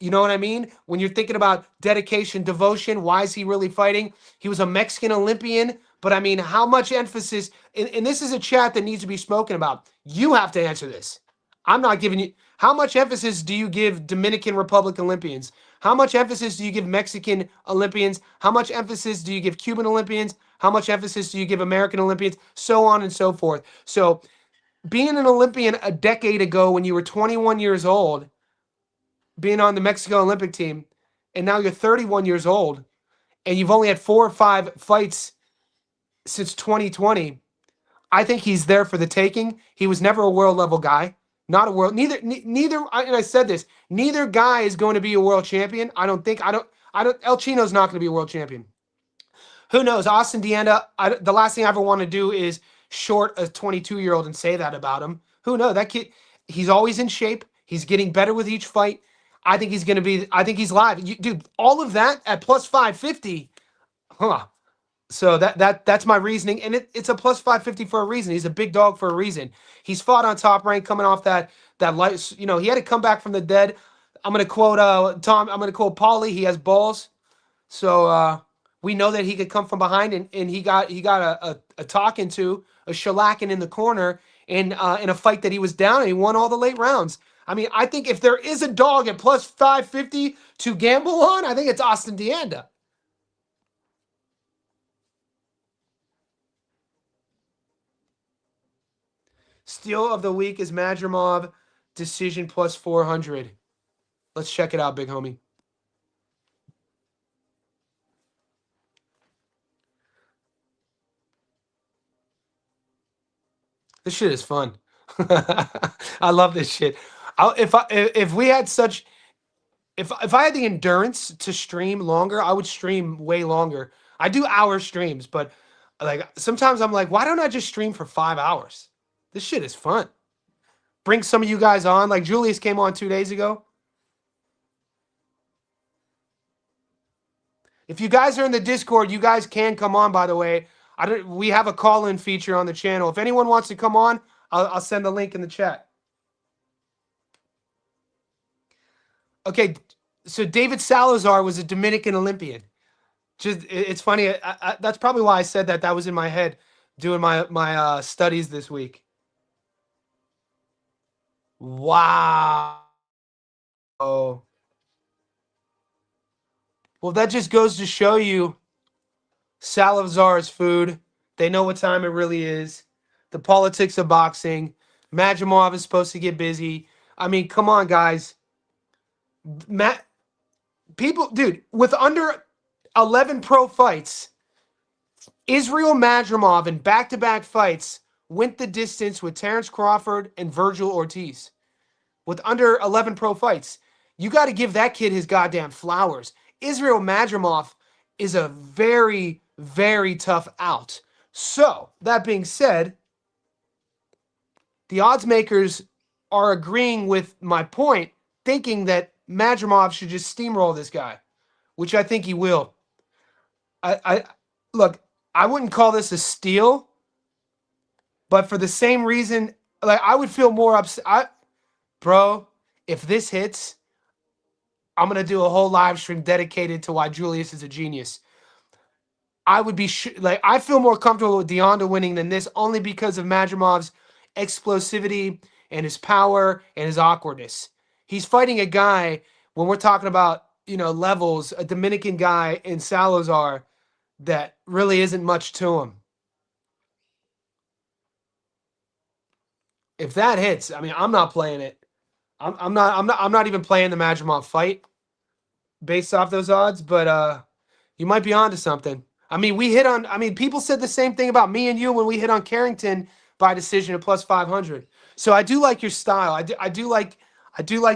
You know what I mean? When you're thinking about dedication, devotion, why is he really fighting? He was a Mexican Olympian, but I mean, how much emphasis, and this is a chat that needs to be spoken about. You have to answer this. I'm not giving you, how much emphasis do you give Dominican Republic Olympians? How much emphasis do you give Mexican Olympians? How much emphasis do you give Cuban Olympians? How much emphasis do you give American Olympians? So on and so forth. So being an Olympian a decade ago when you were 21 years old, being on the Mexico Olympic team, and now you're 31 years old, and you've only had 4 or 5 fights since 2020, I think he's there for the taking. He was never a world level guy. Not a world, neither, and I said this, neither guy is going to be a world champion. El Chino's not going to be a world champion. Who knows? Austin Deanda, the last thing I ever want to do is short a 22-year-old and say that about him. Who knows? That kid, he's always in shape. He's getting better with each fight. I think he's going to be, I think he's live. Dude, all of that at plus 550, huh? So that's my reasoning, and it's a plus 550 for a reason. He's a big dog for a reason. He's fought on Top Rank, coming off that light. You know, he had to come back from the dead. I'm gonna quote Tom. I'm gonna quote Paulie. He has balls, so we know that he could come from behind, and he got a talking to, a shellacking in the corner in a fight that he was down, and he won all the late rounds. I mean, I think if there is a dog at plus 550 to gamble on, I think it's Austin Deanda. Steal of the week is Madrimov, decision plus 400. Let's check it out, big homie. This shit is fun. I love this shit. If we had such, if I had the endurance to stream longer, I would stream way longer. I do hour streams, but like sometimes I'm like, why don't I just stream for 5 hours? This shit is fun. Bring some of you guys on. Like Julius came on 2 days ago. If you guys are in the Discord, you guys can come on, by the way. We have a call-in feature on the channel. If anyone wants to come on, I'll send the link in the chat. Okay, so David Salazar was a Dominican Olympian. It's funny. That's probably why I said that. That was in my head doing my studies this week. Wow. Oh. Well, that just goes to show you Salazar's food. They know what time it really is. The politics of boxing. Madrimov is supposed to get busy. I mean, come on, guys. People, dude, with under 11 pro fights, Israel Madrimov in back-to-back fights went the distance with Terence Crawford and Virgil Ortiz. With under 11 pro fights. You got to give that kid his goddamn flowers. Israel Madrimov is a very, very tough out. So, that being said, the odds makers are agreeing with my point, thinking that Madrimov should just steamroll this guy, which I think he will. Look, I wouldn't call this a steal, but for the same reason, like I would feel more upset. Bro, if this hits, I'm gonna do a whole live stream dedicated to why Julius is a genius. I would be like, I feel more comfortable with Deonda winning than this, only because of Madramov's explosivity and his power and his awkwardness. He's fighting a guy, when we're talking about, levels, a Dominican guy in Salazar that really isn't much to him. If that hits, I mean, I'm not playing it. I'm not even playing the Madrimov fight based off those odds, but you might be onto something. I mean, people said the same thing about me and you when we hit on Carrington by decision at plus 500. So I do like your style. I do like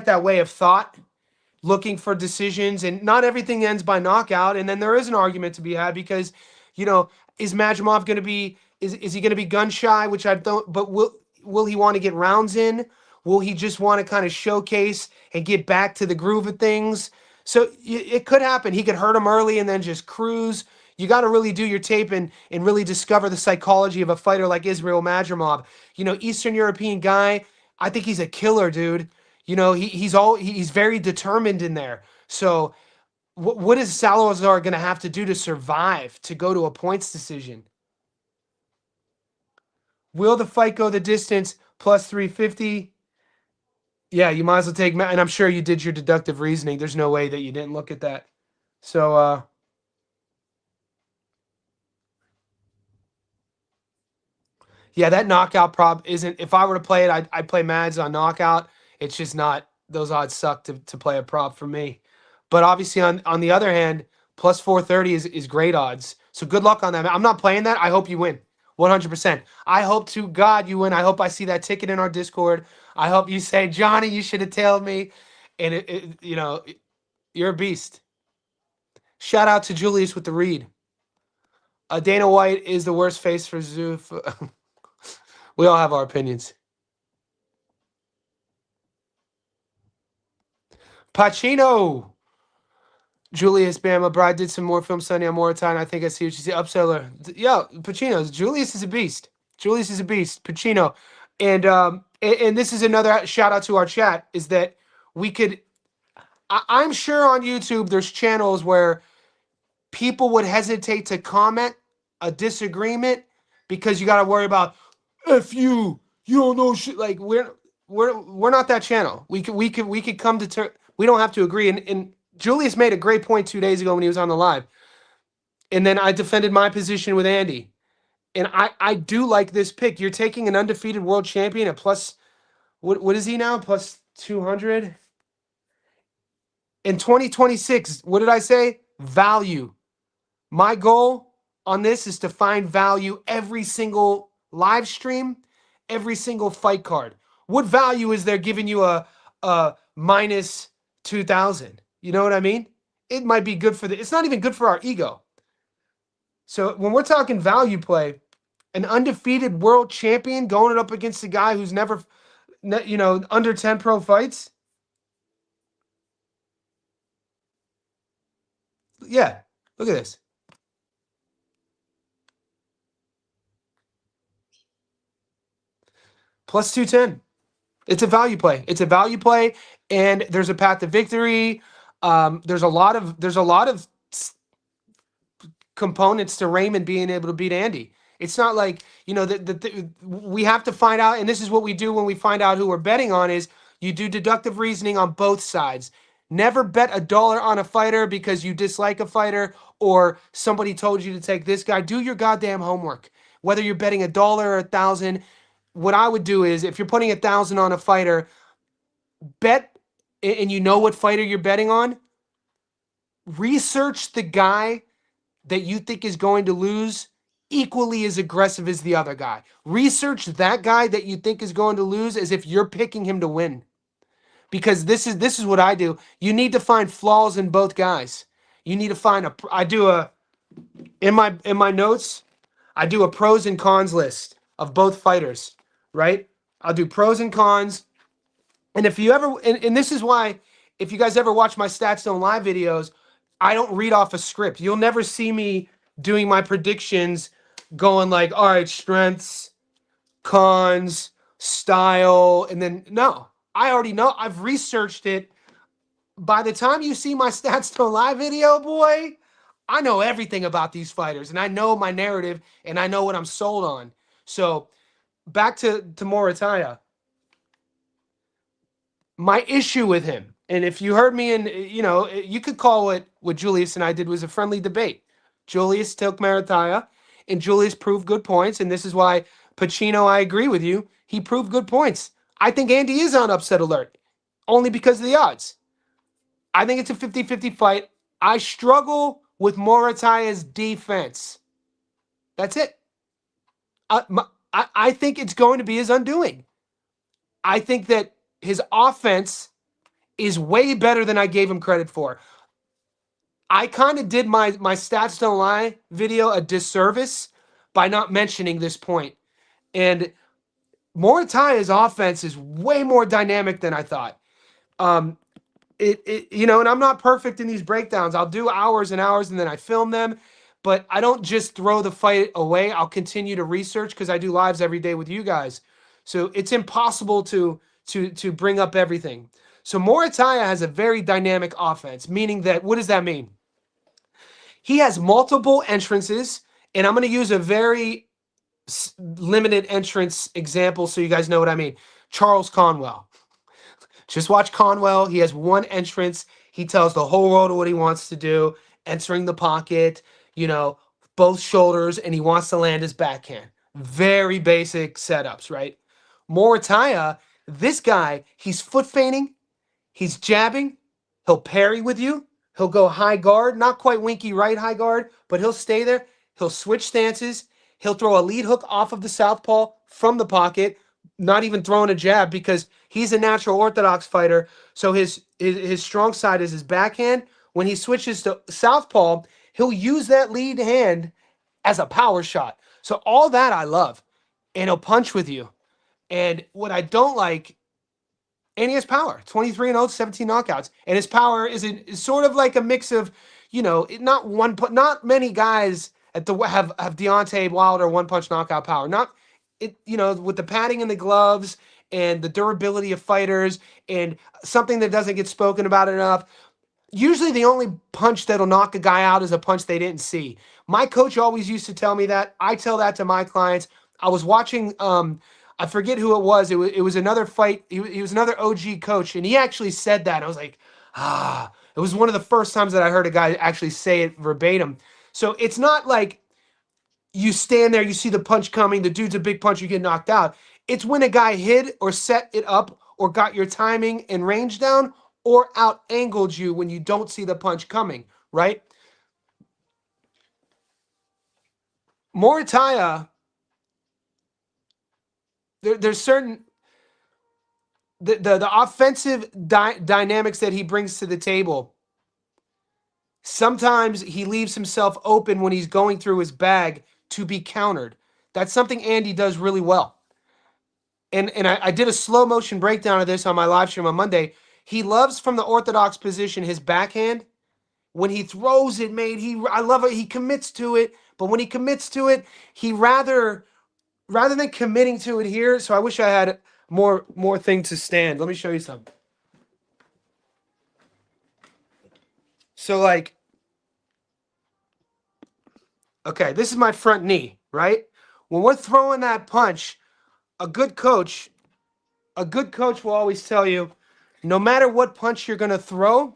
that way of thought, looking for decisions, and not everything ends by knockout. And then there is an argument to be had because, is Madrimov going to be is he going to be gun shy? Which I don't. But will he want to get rounds in? Will he just want to kind of showcase and get back to the groove of things? So it could happen. He could hurt him early and then just cruise. You got to really do your tape and really discover the psychology of a fighter like Israel Madrimov. Eastern European guy. I think he's a killer, dude. He's very determined in there. So what is Salazar going to have to do to survive to go to a points decision? Will the fight go the distance? Plus 350. Yeah, you might as well take, and I'm sure you did your deductive reasoning. There's no way that you didn't look at that. So, yeah, that knockout prop isn't. If I were to play it, I'd play Mads on knockout. It's just not. Those odds suck to play a prop for me. But obviously, on the other hand, plus 430 is great odds. So good luck on that. I'm not playing that. I hope you win, 100%. I hope to God you win. I hope I see that ticket in our Discord. I hope you say, Johnny, you should have tailed me, and you're a beast. Shout out to Julius with the read. Dana White is the worst face for Zoof. We all have our opinions. Pacino. Julius Bama Bride did some more film study on Muratalla. I think I see what you see. Upseller. Yeah, Pacino. Julius is a beast. Julius is a beast. Pacino. And this is another shout out to our chat, is that we could, I'm sure on YouTube there's channels where people would hesitate to comment a disagreement because you got to worry about, if you don't know shit. Like we're not that channel. We could come to we don't have to agree. And Julius made a great point 2 days ago when he was on the live. And then I defended my position with Andy. And I do like this pick. You're taking an undefeated world champion at plus, what is he now? Plus 200? In 2026, what did I say? Value. My goal on this is to find value every single live stream, every single fight card. What value is there giving you a minus 2,000? You know what I mean? It might be good for it's not even good for our ego. So when we're talking value play, an undefeated world champion going up against a guy who's never, under 10 pro fights. Yeah, look at this. Plus 210. It's a value play. It's a value play, and there's a path to victory. There's a lot of components to Raymond being able to beat Andy. It's not like, we have to find out, and this is what we do when we find out who we're betting on, is you do deductive reasoning on both sides. Never bet $1 on a fighter because you dislike a fighter or somebody told you to take this guy. Do your goddamn homework. Whether you're betting $1 or 1,000, what I would do is, if you're putting 1,000 on a fighter, bet, and you know what fighter you're betting on, research the guy that you think is going to lose equally as aggressive as the other guy. Research that guy that you think is going to lose as if you're picking him to win. Because this is what I do. You need to find flaws in both guys. You need to find in my notes, I do a pros and cons list of both fighters, right? I'll do pros and cons. And if you ever, and this is why, if you guys ever watch my Stats Don't Lie videos, I don't read off a script. You'll never see me doing my predictions going like, all right, strengths, cons, style, and then no. I already know. I've researched it by the time you see my Stats Don't Lie video, boy, I know everything about these fighters, and I know my narrative, and I know what I'm sold on. So back to Muratalla. My issue with him, and if you heard me, and you could call what Julius and I did was a friendly debate. Julius took Muratalla, and Julius proved good points, and this is why Pacino, I agree with you. He proved good points. I think Andy is on upset alert, only because of the odds. I think it's a 50-50 fight. I struggle with Moratalla's defense. That's it. I think it's going to be his undoing. I think that his offense is way better than I gave him credit for. I kind of did my Stats Don't Lie video a disservice by not mentioning this point. And Moratalla's offense is way more dynamic than I thought. And I'm not perfect in these breakdowns. I'll do hours and hours and then I film them, but I don't just throw the fight away. I'll continue to research because I do lives every day with you guys. So it's impossible to bring up everything. So Muratalla has a very dynamic offense, meaning that, what does that mean? He has multiple entrances, and I'm going to use a very limited entrance example so you guys know what I mean. Charles Conwell. Just watch Conwell. He has one entrance. He tells the whole world what he wants to do, entering the pocket, both shoulders, and he wants to land his backhand. Very basic setups, right? Muratalla, this guy, he's foot feinting. He's jabbing. He'll parry with you. He'll go high guard, not quite winky right high guard, but he'll stay there. He'll switch stances. He'll throw a lead hook off of the southpaw from the pocket, not even throwing a jab because he's a natural orthodox fighter. So his strong side is his backhand. When he switches to southpaw, he'll use that lead hand as a power shot. So all that I love. And he'll punch with you. And what I don't like, and he has power, 23-0, 17 knockouts. And his power is sort of like a mix of, not many guys have Deontay Wilder one-punch knockout power. Not with the padding in the gloves and the durability of fighters and something that doesn't get spoken about enough. Usually the only punch that'll knock a guy out is a punch they didn't see. My coach always used to tell me that. I tell that to my clients. I was watching, I forget who it was. It was another fight. He was another OG coach, and he actually said that. I was like, it was one of the first times that I heard a guy actually say it verbatim. So it's not like you stand there, you see the punch coming, the dude's a big punch, you get knocked out. It's when a guy hid or set it up or got your timing and range down or out-angled you when you don't see the punch coming, right? Muratalla, there's certain the offensive dynamics that he brings to the table. Sometimes he leaves himself open when he's going through his bag to be countered. That's something Andy does really well. And I did a slow motion breakdown of this on my live stream on Monday. He loves from the orthodox position his backhand. When he throws it, mate, I love it. He commits to it. But when he commits to it, he rather than committing to it here. So I wish I had more thing to stand. Let me show you something. So okay, this is my front knee, right? When we're throwing that punch, a good coach will always tell you, no matter what punch you're going to throw,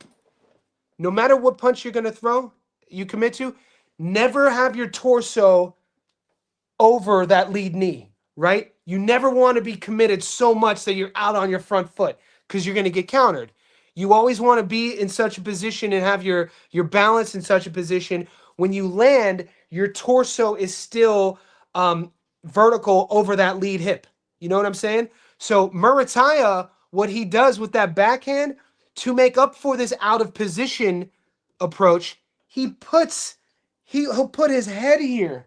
you commit to, never have your torso over that lead knee, right? You never want to be committed so much that you're out on your front foot because you're going to get countered. You always want to be in such a position and have your balance in such a position. When you land, your torso is still vertical over that lead hip. You know what I'm saying? So Muratalla, what he does with that backhand to make up for this out of position approach, he'll put his head here.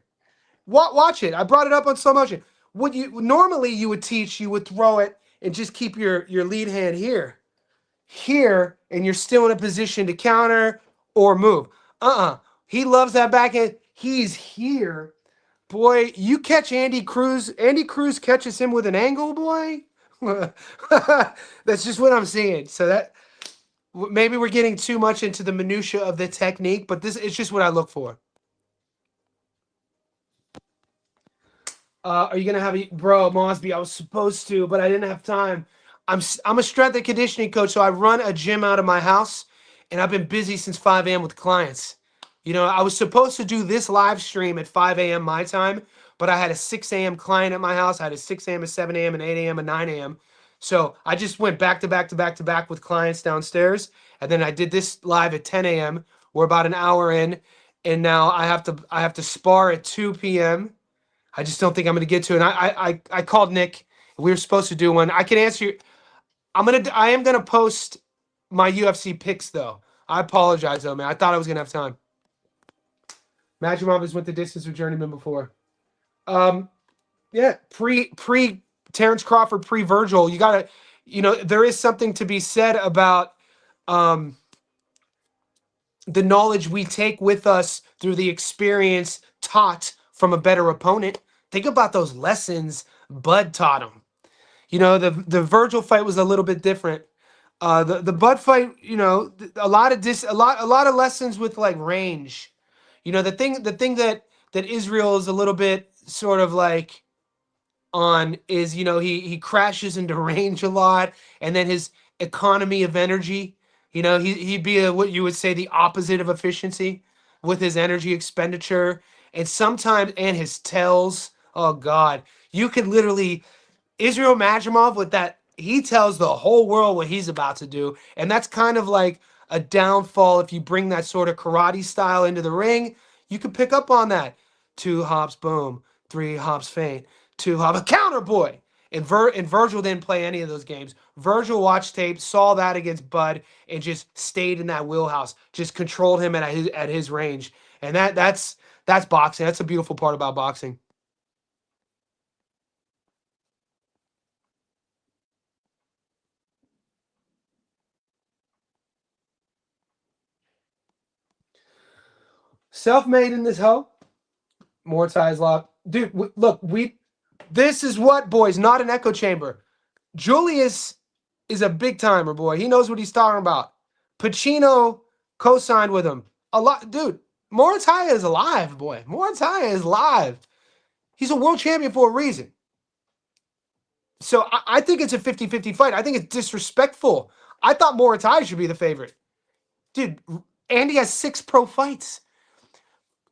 Watch it. I brought it up on slow motion. Normally you would throw it and just keep your lead hand here, and you're still in a position to counter or move. He loves that backhand. He's here. Boy, you catch Andy Cruz. Andy Cruz catches him with an angle, boy. That's just what I'm seeing. So maybe we're getting too much into the minutia of the technique, but this it's just what I look for. Are you gonna have a bro Mosby? I was supposed to, but I didn't have time. I'm a strength and conditioning coach, so I run a gym out of my house, and I've been busy since 5 a.m. with clients. You know, I was supposed to do this live stream at 5 a.m. my time, but I had a 6 a.m. client at my house. I had a 6 a.m., a 7 a.m., an 8 a.m., a 9 a.m. So I just went back to back to back to back with clients downstairs, and then I did this live at 10 a.m. We're about an hour in, and now I have to spar at 2 p.m. I just don't think I'm going to get to it. And I called Nick. We were supposed to do one. I can answer you. I am gonna post my UFC picks though. I apologize though, man. I thought I was gonna have time. Magic Mom has went the distance with Journeyman before. Yeah, pre Terrence Crawford, pre Virgil. You gotta, there is something to be said about the knowledge we take with us through the experience taught from a better opponent. Think about those lessons Bud taught him. The Virgil fight was a little bit different. The Bud fight, a lot of lessons with like range. The thing that Israel is a little bit sort of like on is, he crashes into range a lot, and then his economy of energy, he'd be what you would say the opposite of efficiency with his energy expenditure, and sometimes and his tells. Oh God, you could literally Israel Majimov with that, he tells the whole world what he's about to do. And that's kind of like a downfall if you bring that sort of karate style into the ring. You can pick up on that. 2 hops, boom. 3 hops, feint. 2 hops, a counter boy. And Virgil didn't play any of those games. Virgil watched tape, saw that against Bud, and just stayed in that wheelhouse. Just controlled him at his range. And that's boxing. That's a beautiful part about boxing. Self-made in this hoe. More ties lock. Dude, look, this is what, boys, not an echo chamber. Julius is a big timer, boy. He knows what he's talking about. Pacino co-signed with him. A lot, dude. Muratalla is alive, boy. Muratalla is live. He's a world champion for a reason. So I think it's a 50-50 fight. I think it's disrespectful. I thought Muratalla should be the favorite. Dude, Andy has 6 pro fights.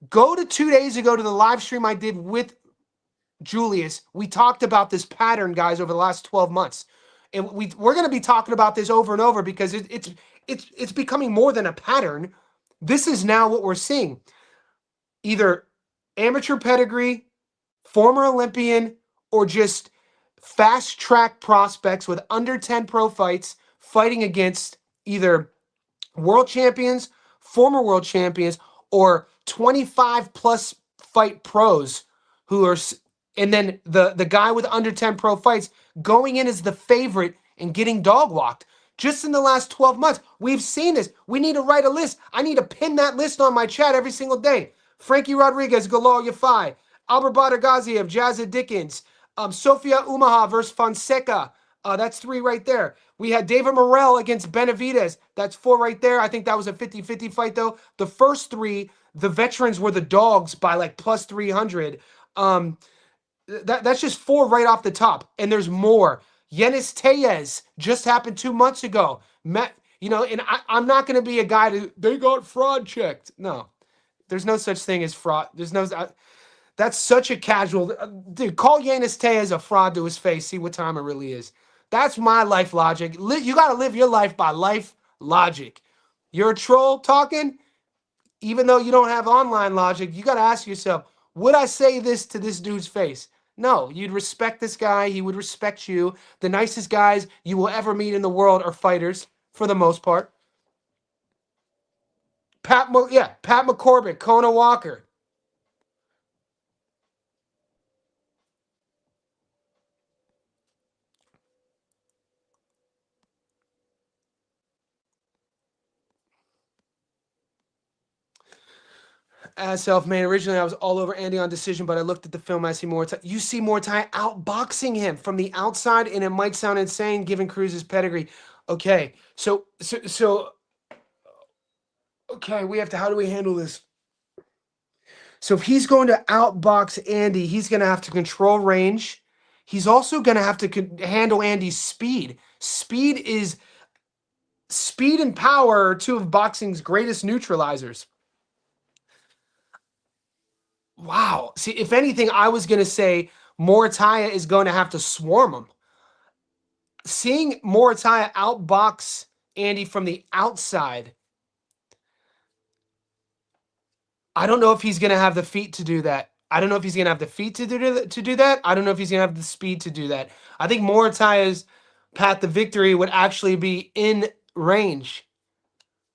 Go to 2 days ago to the live stream I did with Julius. We talked about this pattern, guys, over the last 12 months. And we're going to be talking about this over and over because it's becoming more than a pattern. This is now what we're seeing. Either amateur pedigree, former Olympian, or just fast-track prospects with under 10 pro fights fighting against either world champions, former world champions, or 25 plus fight pros who are, and then the guy with under 10 pro fights going in as the favorite and getting dog walked. Just in the last 12 months, we've seen this. We need to write a list. I need to pin that list on my chat every single day. Frankie Rodriguez, Galal Yafai, Albert Badagaziev, Jazza Dickens, Sofia Umaha versus Fonseca. That's 3 right there. We had David Morrell against Benavidez. That's 4 right there. I think that was a 50-50 fight, though. The first 3, the veterans were the dogs by like plus 300. That's just 4 right off the top. And there's more. Yenis Tellez just happened 2 months ago. And I'm not going to be a guy they got fraud checked. No, there's no such thing as fraud. That's such a casual, dude, call Yenis Tellez a fraud to his face. See what time it really is. That's my life logic. You got to live your life by life logic. You're a troll talking, even though you don't have online logic, you got to ask yourself, would I say this to this dude's face? No, you'd respect this guy. He would respect you. The nicest guys you will ever meet in the world are fighters, for the most part. Pat McCormick, Kona Walker. As self-made, originally I was all over Andy on decision, but I looked at the film. I see Muay You see Muay outboxing him from the outside, and it might sound insane given Cruz's pedigree. Okay, so okay, we have to. How do we handle this? So if he's going to outbox Andy, he's going to have to control range. He's also going to have to handle Andy's speed. Speed and power are two of boxing's greatest neutralizers. Wow. See, if anything, I was going to say Muratalla is going to have to swarm him. Seeing Muratalla outbox Andy from the outside, I don't know if he's going to have the feet to do that. I don't know if he's going to have the feet to do that. I don't know if he's going to have the speed to do that. I think Moratalla's path to victory would actually be in range,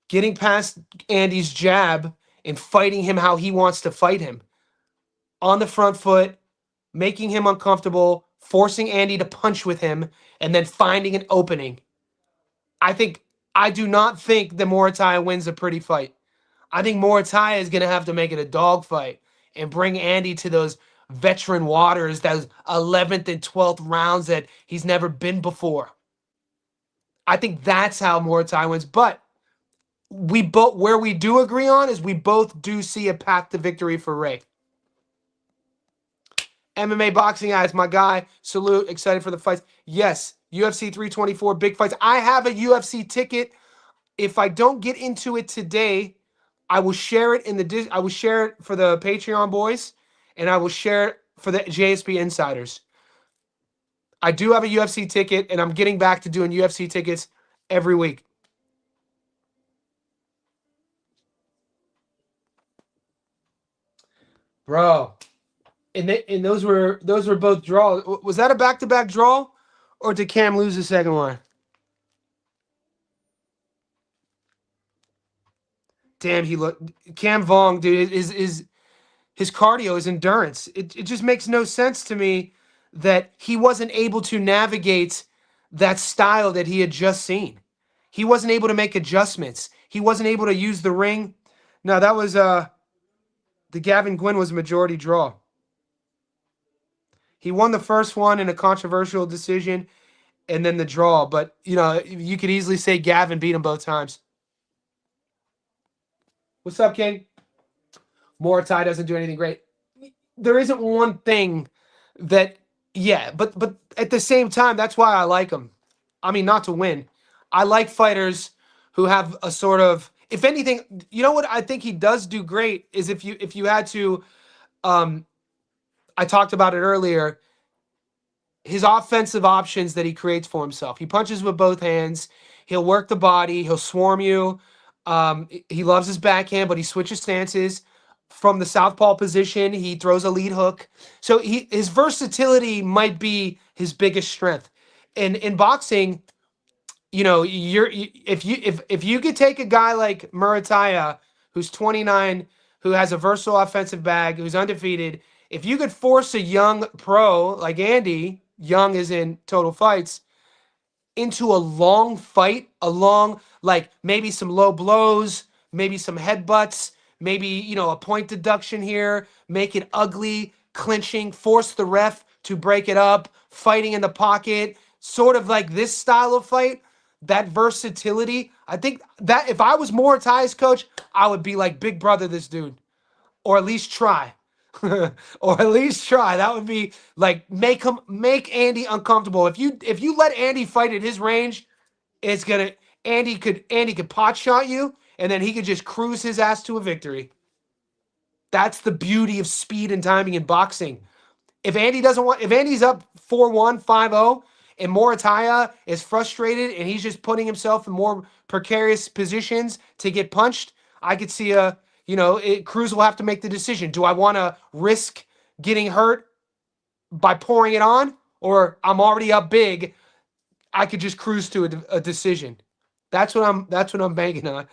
getting past Andy's jab and fighting him how he wants to fight him. On the front foot, making him uncomfortable, forcing Andy to punch with him, and then finding an opening. I do not think that Muratalla wins a pretty fight. I think Muratalla is going to have to make it a dog fight and bring Andy to those veteran waters, those 11th and 12th rounds that he's never been before. I think that's how Muratalla wins. But where we do agree on is we both do see a path to victory for Ray. MMA boxing guys, my guy. Salute. Excited for the fights. Yes, UFC 324, big fights. I have a UFC ticket. If I don't get into it today, I will share it I will share it for the Patreon boys, and I will share it for the JSP insiders. I do have a UFC ticket, and I'm getting back to doing UFC tickets every week. Bro, and those were both draws. Was that a back-to-back draw, or did Cam lose the second one? Damn, Cam Vong, dude, is his cardio, his endurance. It just makes no sense to me that he wasn't able to navigate that style that he had just seen. He wasn't able to make adjustments. He wasn't able to use the ring. No, that was the Gavin Gwynn was a majority draw. He won the first one in a controversial decision and then the draw, but you could easily say Gavin beat him both times. What's up, King? Muay doesn't do anything great. There isn't one thing that, yeah, but at the same time, that's why I like him. I mean, not to win. I like fighters who have a sort of, if anything, you know what I think he does do great is if you had to, I talked about it earlier, his offensive options that he creates for himself. He punches with both hands. He'll work the body. He'll swarm you. He loves his backhand, but he switches stances. From the southpaw position, he throws a lead hook. So his versatility might be his biggest strength. And in boxing, if you could take a guy like Muratalla, who's 29, who has a versatile offensive bag, who's undefeated, if you could force a young pro like Andy, young as in total fights, into a long fight, like maybe some low blows, maybe some headbutts, maybe, a point deduction here, make it ugly, clinching, force the ref to break it up, fighting in the pocket, sort of like this style of fight, that versatility. I think that if I was Moratalla's coach, I would be like, big brother this dude, or at least try. Or at least try. That would be like make Andy uncomfortable. If you let Andy fight at his range, Andy could pot shot you, and then he could just cruise his ass to a victory. That's the beauty of speed and timing in boxing. If Andy's up 4-1, 5-0, and Muratalla is frustrated and he's just putting himself in more precarious positions to get punched, I could see Cruz will have to make the decision. Do I want to risk getting hurt by pouring it on, or I'm already up big, I could just cruise to a decision? That's what I'm banking on.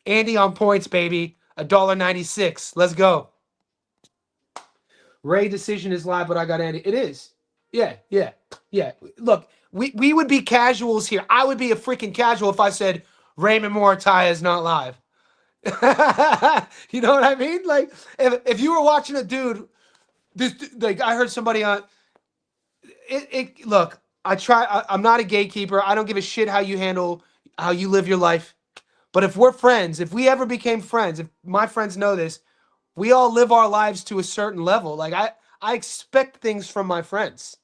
Andy on points, baby. $1.96. Let's go. Ray decision is live, but I got Andy. It is. Yeah. Look, we would be casuals here. I would be a freaking casual if I said Raymond Muratalla is not live. You know what I mean? Like, if you were watching a dude, like I heard somebody on it. Look, I'm not a gatekeeper. I don't give a shit how you live your life. But if we're friends, if we ever became friends, if my friends know this, we all live our lives to a certain level. Like I expect things from my friends.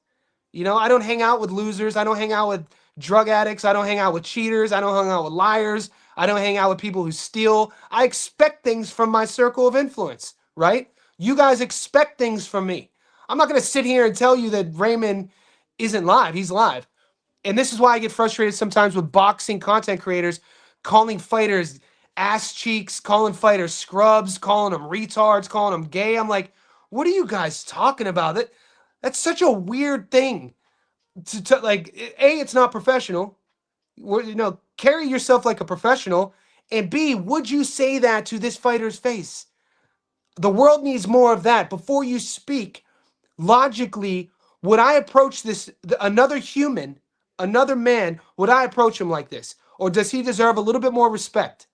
You know, I don't hang out with losers. I don't hang out with drug addicts. I don't hang out with cheaters. I don't hang out with liars. I don't hang out with people who steal. I expect things from my circle of influence, right? You guys expect things from me. I'm not going to sit here and tell you that Raymond isn't live. He's live. And this is why I get frustrated sometimes with boxing content creators calling fighters ass cheeks, calling fighters scrubs, calling them retards, calling them gay. I'm like, what are you guys talking about? That's such a weird thing to like. A, it's not professional. Carry yourself like a professional. And B, would you say that to this fighter's face? The world needs more of that. Before you speak, logically, would I approach another human, another man, would I approach him like this? Or does he deserve a little bit more respect?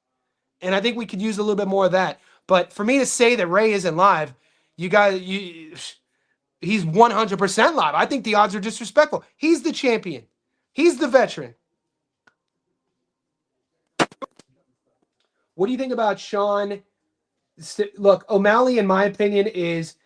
And I think we could use a little bit more of that. But for me to say that Ray isn't live, he's 100% live. I think the odds are disrespectful. He's the champion. He's the veteran. What do you think about Sean? Look, O'Malley, in my opinion, is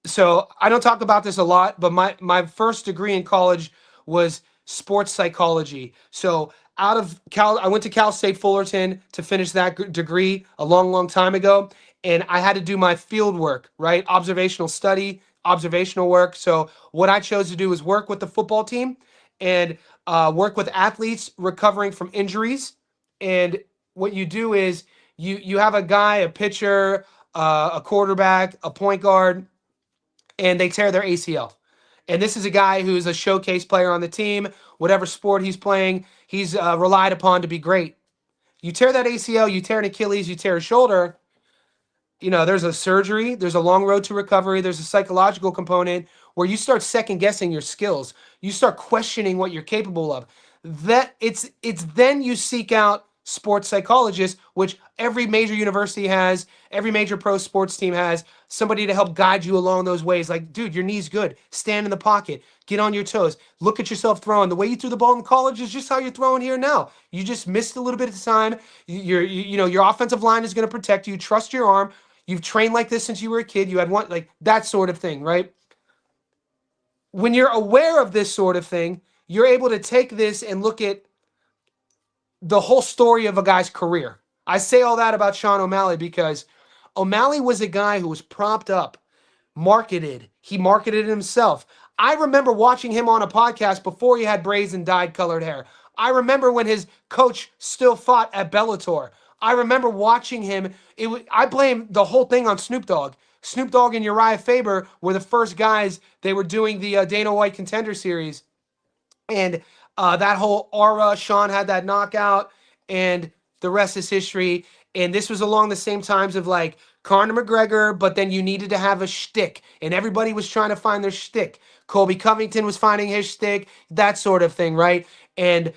so I don't talk about this a lot, but my first degree in college was sports psychology. So out of Cal, I went to Cal State Fullerton to finish that degree a long, long time ago, and I had to do my field work, right? Observational study, observational work. So what I chose to do was work with the football team and work with athletes recovering from injuries. And what you do is you have a guy, a pitcher, a quarterback, a point guard, and they tear their ACL. And this is a guy who's a showcase player on the team. Whatever sport he's playing, he's relied upon to be great. You tear that ACL, you tear an Achilles, you tear a shoulder, there's a surgery, there's a long road to recovery, there's a psychological component where you start second guessing your skills. You start questioning what you're capable of. That it's then you seek out sports psychologists, which every major university has, every major pro sports team has, somebody to help guide you along those ways. Like, dude, your knee's good. Stand in the pocket. Get on your toes. Look at yourself throwing. The way you threw the ball in college is just how you're throwing here now. You just missed a little bit of time. Your offensive line is going to protect you. Trust your arm. You've trained like this since you were a kid. You had one, like that sort of thing, right? When you're aware of this sort of thing, you're able to take this and look at the whole story of a guy's career. I say all that about Sean O'Malley because O'Malley was a guy who was propped up, marketed. He marketed himself. I remember watching him on a podcast before he had braids and dyed colored hair. I remember when his coach still fought at Bellator. I remember watching him. I blame the whole thing on Snoop Dogg. Snoop Dogg and Uriah Faber were the first guys. They were doing the Dana White Contender Series. And that whole aura, Sean had that knockout, and the rest is history. And this was along the same times of like Conor McGregor, but then you needed to have a shtick, and everybody was trying to find their shtick. Colby Covington was finding his shtick, that sort of thing, right? And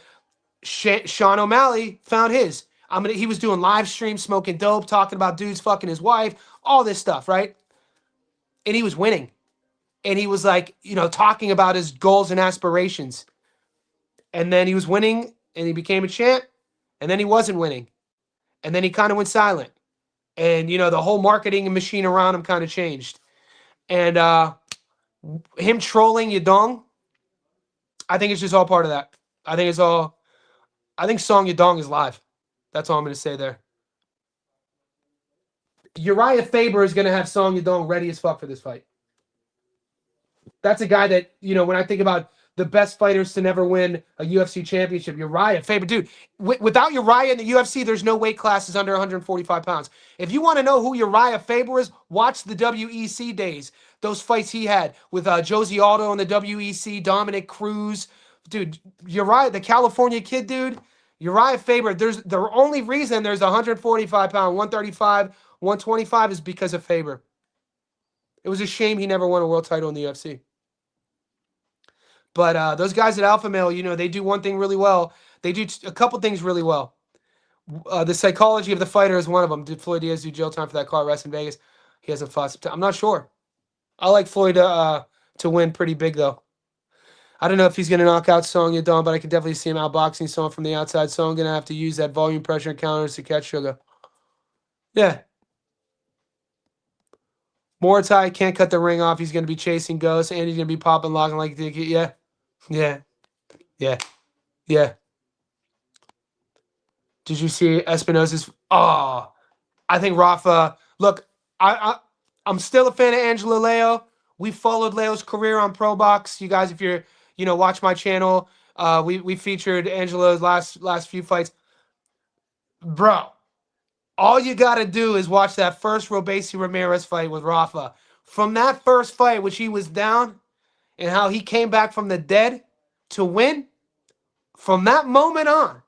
Sean O'Malley found his. He was doing live streams, smoking dope, talking about dudes fucking his wife, all this stuff, right? And he was winning. And he was like, talking about his goals and aspirations. And then he was winning, and he became a champ, and then he wasn't winning. And then he kind of went silent. And, the whole marketing machine around him kind of changed. And him trolling Yadong, I think it's just all part of that. I think Song Yadong is live. That's all I'm going to say there. Uriah Faber is going to have Song Yadong ready as fuck for this fight. That's a guy that, when I think about the best fighters to never win a UFC championship, Uriah Faber. Dude, without Uriah in the UFC, there's no weight classes under 145 pounds. If you want to know who Uriah Faber is, watch the WEC days. Those fights he had with Josie Aldo in the WEC, Dominic Cruz. Dude, Uriah, the California kid, dude. Uriah Faber, the only reason there's 145 pound, 135, 125 is because of Faber. It was a shame he never won a world title in the UFC. But those guys at Alpha Male, they do one thing really well. They do a couple things really well. The psychology of the fighter is one of them. Did Floyd Diaz do jail time for that car arrest in Vegas? He hasn't fought. I'm not sure. I like Floyd to win pretty big, though. I don't know if he's going to knock out Song Yadong, but I can definitely see him outboxing someone from the outside. So I'm going to have to use that volume pressure counters to catch Sugar. Yeah. Muratalla can't cut the ring off. He's going to be chasing ghosts, and he's going to be popping, locking like the yeah. Yeah. Yeah. Yeah. Did you see Espinosa's? Oh, I think Rafa. Look, I'm still a fan of Angela Leo. We followed Leo's career on Pro Box. You guys, if you're watch my channel, we featured Angela's last few fights, bro. All you gotta do is watch that first Robesi Ramirez fight with Rafa. From that first fight, which he was down, and how he came back from the dead to win. From that moment on,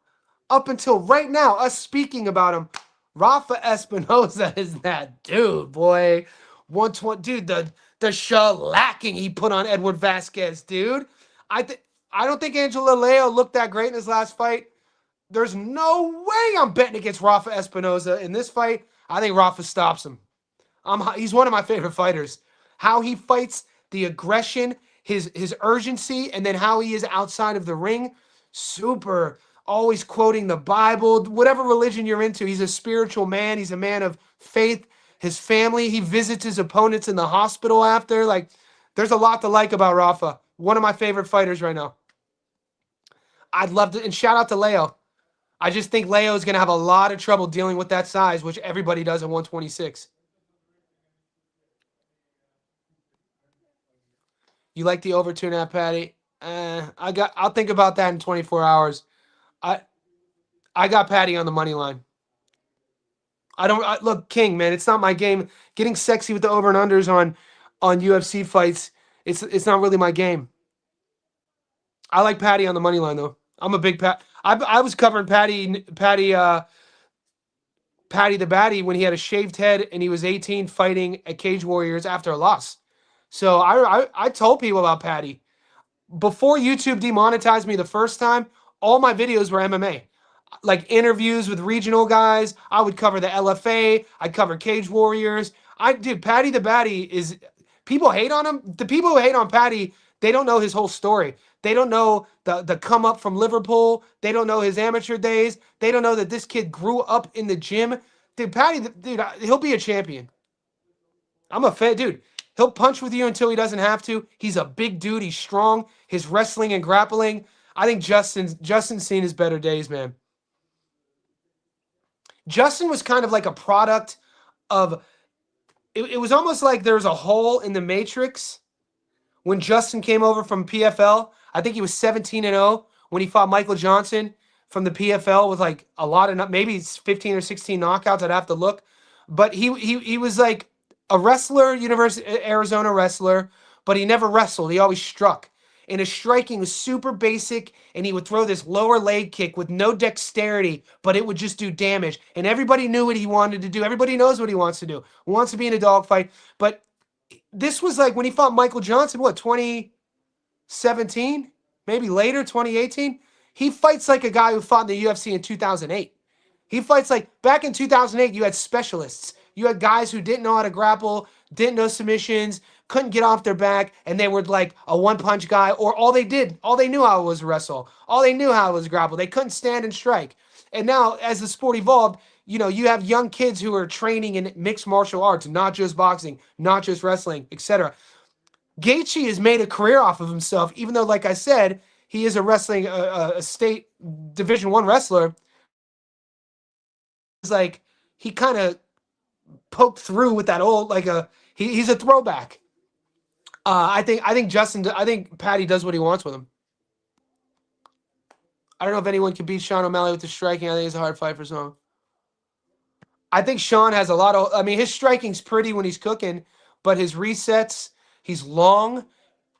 up until right now, us speaking about him, Rafa Espinosa is that dude, boy. 120, dude, the shellacking he put on Edward Vasquez, dude. I don't think Angela Leo looked that great in his last fight. There's no way I'm betting against Rafa Espinosa in this fight. I think Rafa stops him. He's one of my favorite fighters. How he fights, the aggression, his urgency, and then how he is outside of the ring. Super. Always quoting the Bible, whatever religion you're into. He's a spiritual man. He's a man of faith. His family, he visits his opponents in the hospital after. Like, there's a lot to like about Rafa. One of my favorite fighters right now. I'd love to, and shout out to Leo. I just think Leo is going to have a lot of trouble dealing with that size, which everybody does at 126. You like the over 2.5, Patty? I'll think about that in 24 hours. I got Patty on the money line. Look, King, man, it's not my game. Getting sexy with the over and unders on UFC fights, it's not really my game. I like Patty on the money line though. I'm a big Pat. I was covering Patty the Batty when he had a shaved head and he was 18 fighting at Cage Warriors after a loss. So I told people about Patty. Before YouTube demonetized me the first time, all my videos were MMA. Like interviews with regional guys. I would cover the LFA. I'd cover Cage Warriors. Patty the Batty is, people hate on him. The people who hate on Patty, they don't know his whole story. They don't know the come up from Liverpool. They don't know his amateur days. They don't know that this kid grew up in the gym. Dude, Patty, dude, he'll be a champion. I'm a fan, dude. He'll punch with you until he doesn't have to. He's a big dude. He's strong. His wrestling and grappling. I think Justin's seen his better days, man. Justin was kind of like a product of, it was almost like there was a hole in the matrix when Justin came over from PFL. I think he was 17-0 when he fought Michael Johnson from the PFL with like a lot of, maybe 15 or 16 knockouts. I'd have to look. But he was like a wrestler, Arizona wrestler, but he never wrestled. He always struck. And his striking was super basic, and he would throw this lower leg kick with no dexterity, but it would just do damage. And everybody knew what he wanted to do. Everybody knows what he wants to do. He wants to be in a dogfight. But this was like when he fought Michael Johnson, what, 2017? Maybe later, 2018? He fights like a guy who fought in the UFC in 2008. He fights like, back in 2008, you had specialists. You had guys who didn't know how to grapple, didn't know submissions, couldn't get off their back, and they were like a one-punch guy, or all they knew how was wrestle. All they knew how was grapple. They couldn't stand and strike. And now, as the sport evolved, you have young kids who are training in mixed martial arts, not just boxing, not just wrestling, etc. Gaethje has made a career off of himself, even though, like I said, he is a state Division I wrestler. It's like he kind of poked through with that old, he's a throwback. I think Patty does what he wants with him. I don't know if anyone can beat Sean O'Malley with the striking. I think it's a hard fight for Sean. I think Sean has a lot of, his striking's pretty when he's cooking, but his resets, he's long.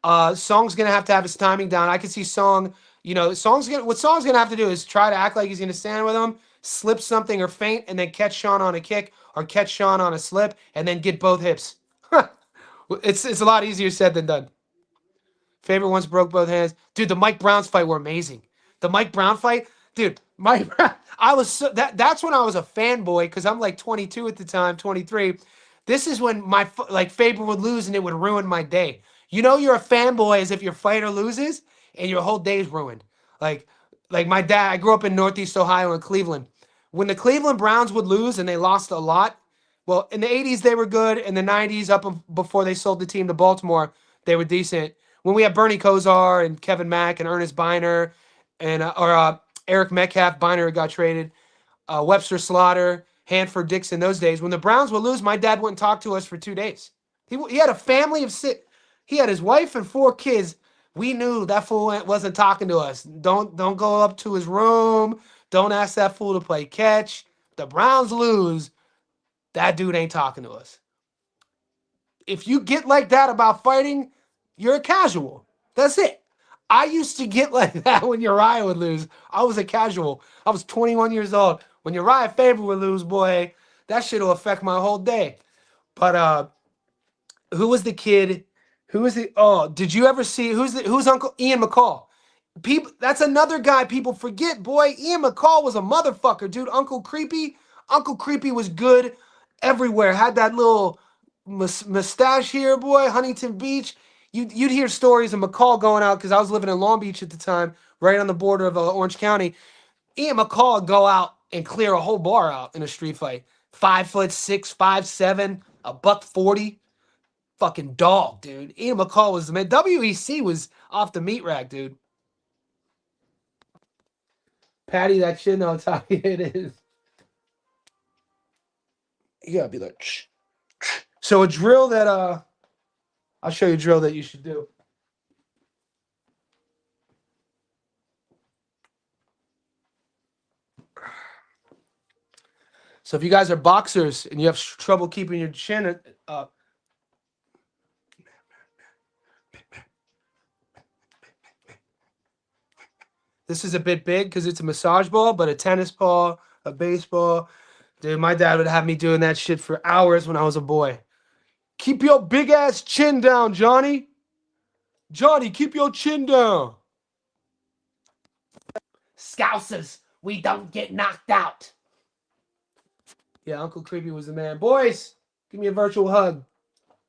Song's going to have his timing down. I can see Song, what Song's going to have to do is try to act like he's going to stand with him, slip something or feint, and then catch Sean on a kick or catch Sean on a slip, and then get both hips. It's a lot easier said than done. Favorite ones broke both hands. Dude, the Mike Brown's fight were amazing. The Mike Brown fight, dude, that's when I was a fanboy because I'm like 22 at the time, 23. This is when my Faber would lose and it would ruin my day. You're a fanboy as if your fighter loses. and your whole day's ruined. Like my dad, I grew up in Northeast Ohio in Cleveland. When the Cleveland Browns would lose and they lost a lot, well, in the 80s they were good. In the 90s, before they sold the team to Baltimore, they were decent. When we had Bernie Kosar and Kevin Mack and Ernest Biner and Eric Metcalf, Biner got traded, Webster Slaughter, Hanford Dixon, those days. When the Browns would lose, my dad wouldn't talk to us for 2 days. He had a family of 6. He had his wife and 4 kids. We knew that fool wasn't talking to us. Don't go up to his room. Don't ask that fool to play catch. The Browns lose, that dude ain't talking to us. If you get like that about fighting, you're a casual. That's it. I used to get like that when Uriah would lose. I was a casual. I was 21 years old. When Uriah Faber would lose, boy, that shit will affect my whole day. But who was the kid? Who was the? Oh, did you ever see who's Uncle Ian McCall? People, that's another guy people forget. Boy, Ian McCall was a motherfucker, dude. Uncle Creepy was good everywhere. Had that little mustache here, boy. Huntington Beach. You'd hear stories of McCall going out because I was living in Long Beach at the time, right on the border of Orange County. Ian McCall would go out and clear a whole bar out in a street fight. 5'6", 5'7", $140. Fucking dog, dude. Ian McCall was the man. WEC was off the meat rack, dude. Patty, that shit knows how it is. You gotta be like, shh. So a drill that I'll show you a drill that you should do. So if you guys are boxers and you have trouble keeping your chin up, this is a bit big because it's a massage ball, but a tennis ball, a baseball. Dude, my dad would have me doing that shit for hours when I was a boy. Keep your big ass chin down, Johnny. Johnny, keep your chin down. Scousers, we don't get knocked out. Yeah, Uncle Creepy was the man. Boys, give me a virtual hug.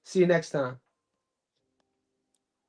See you next time.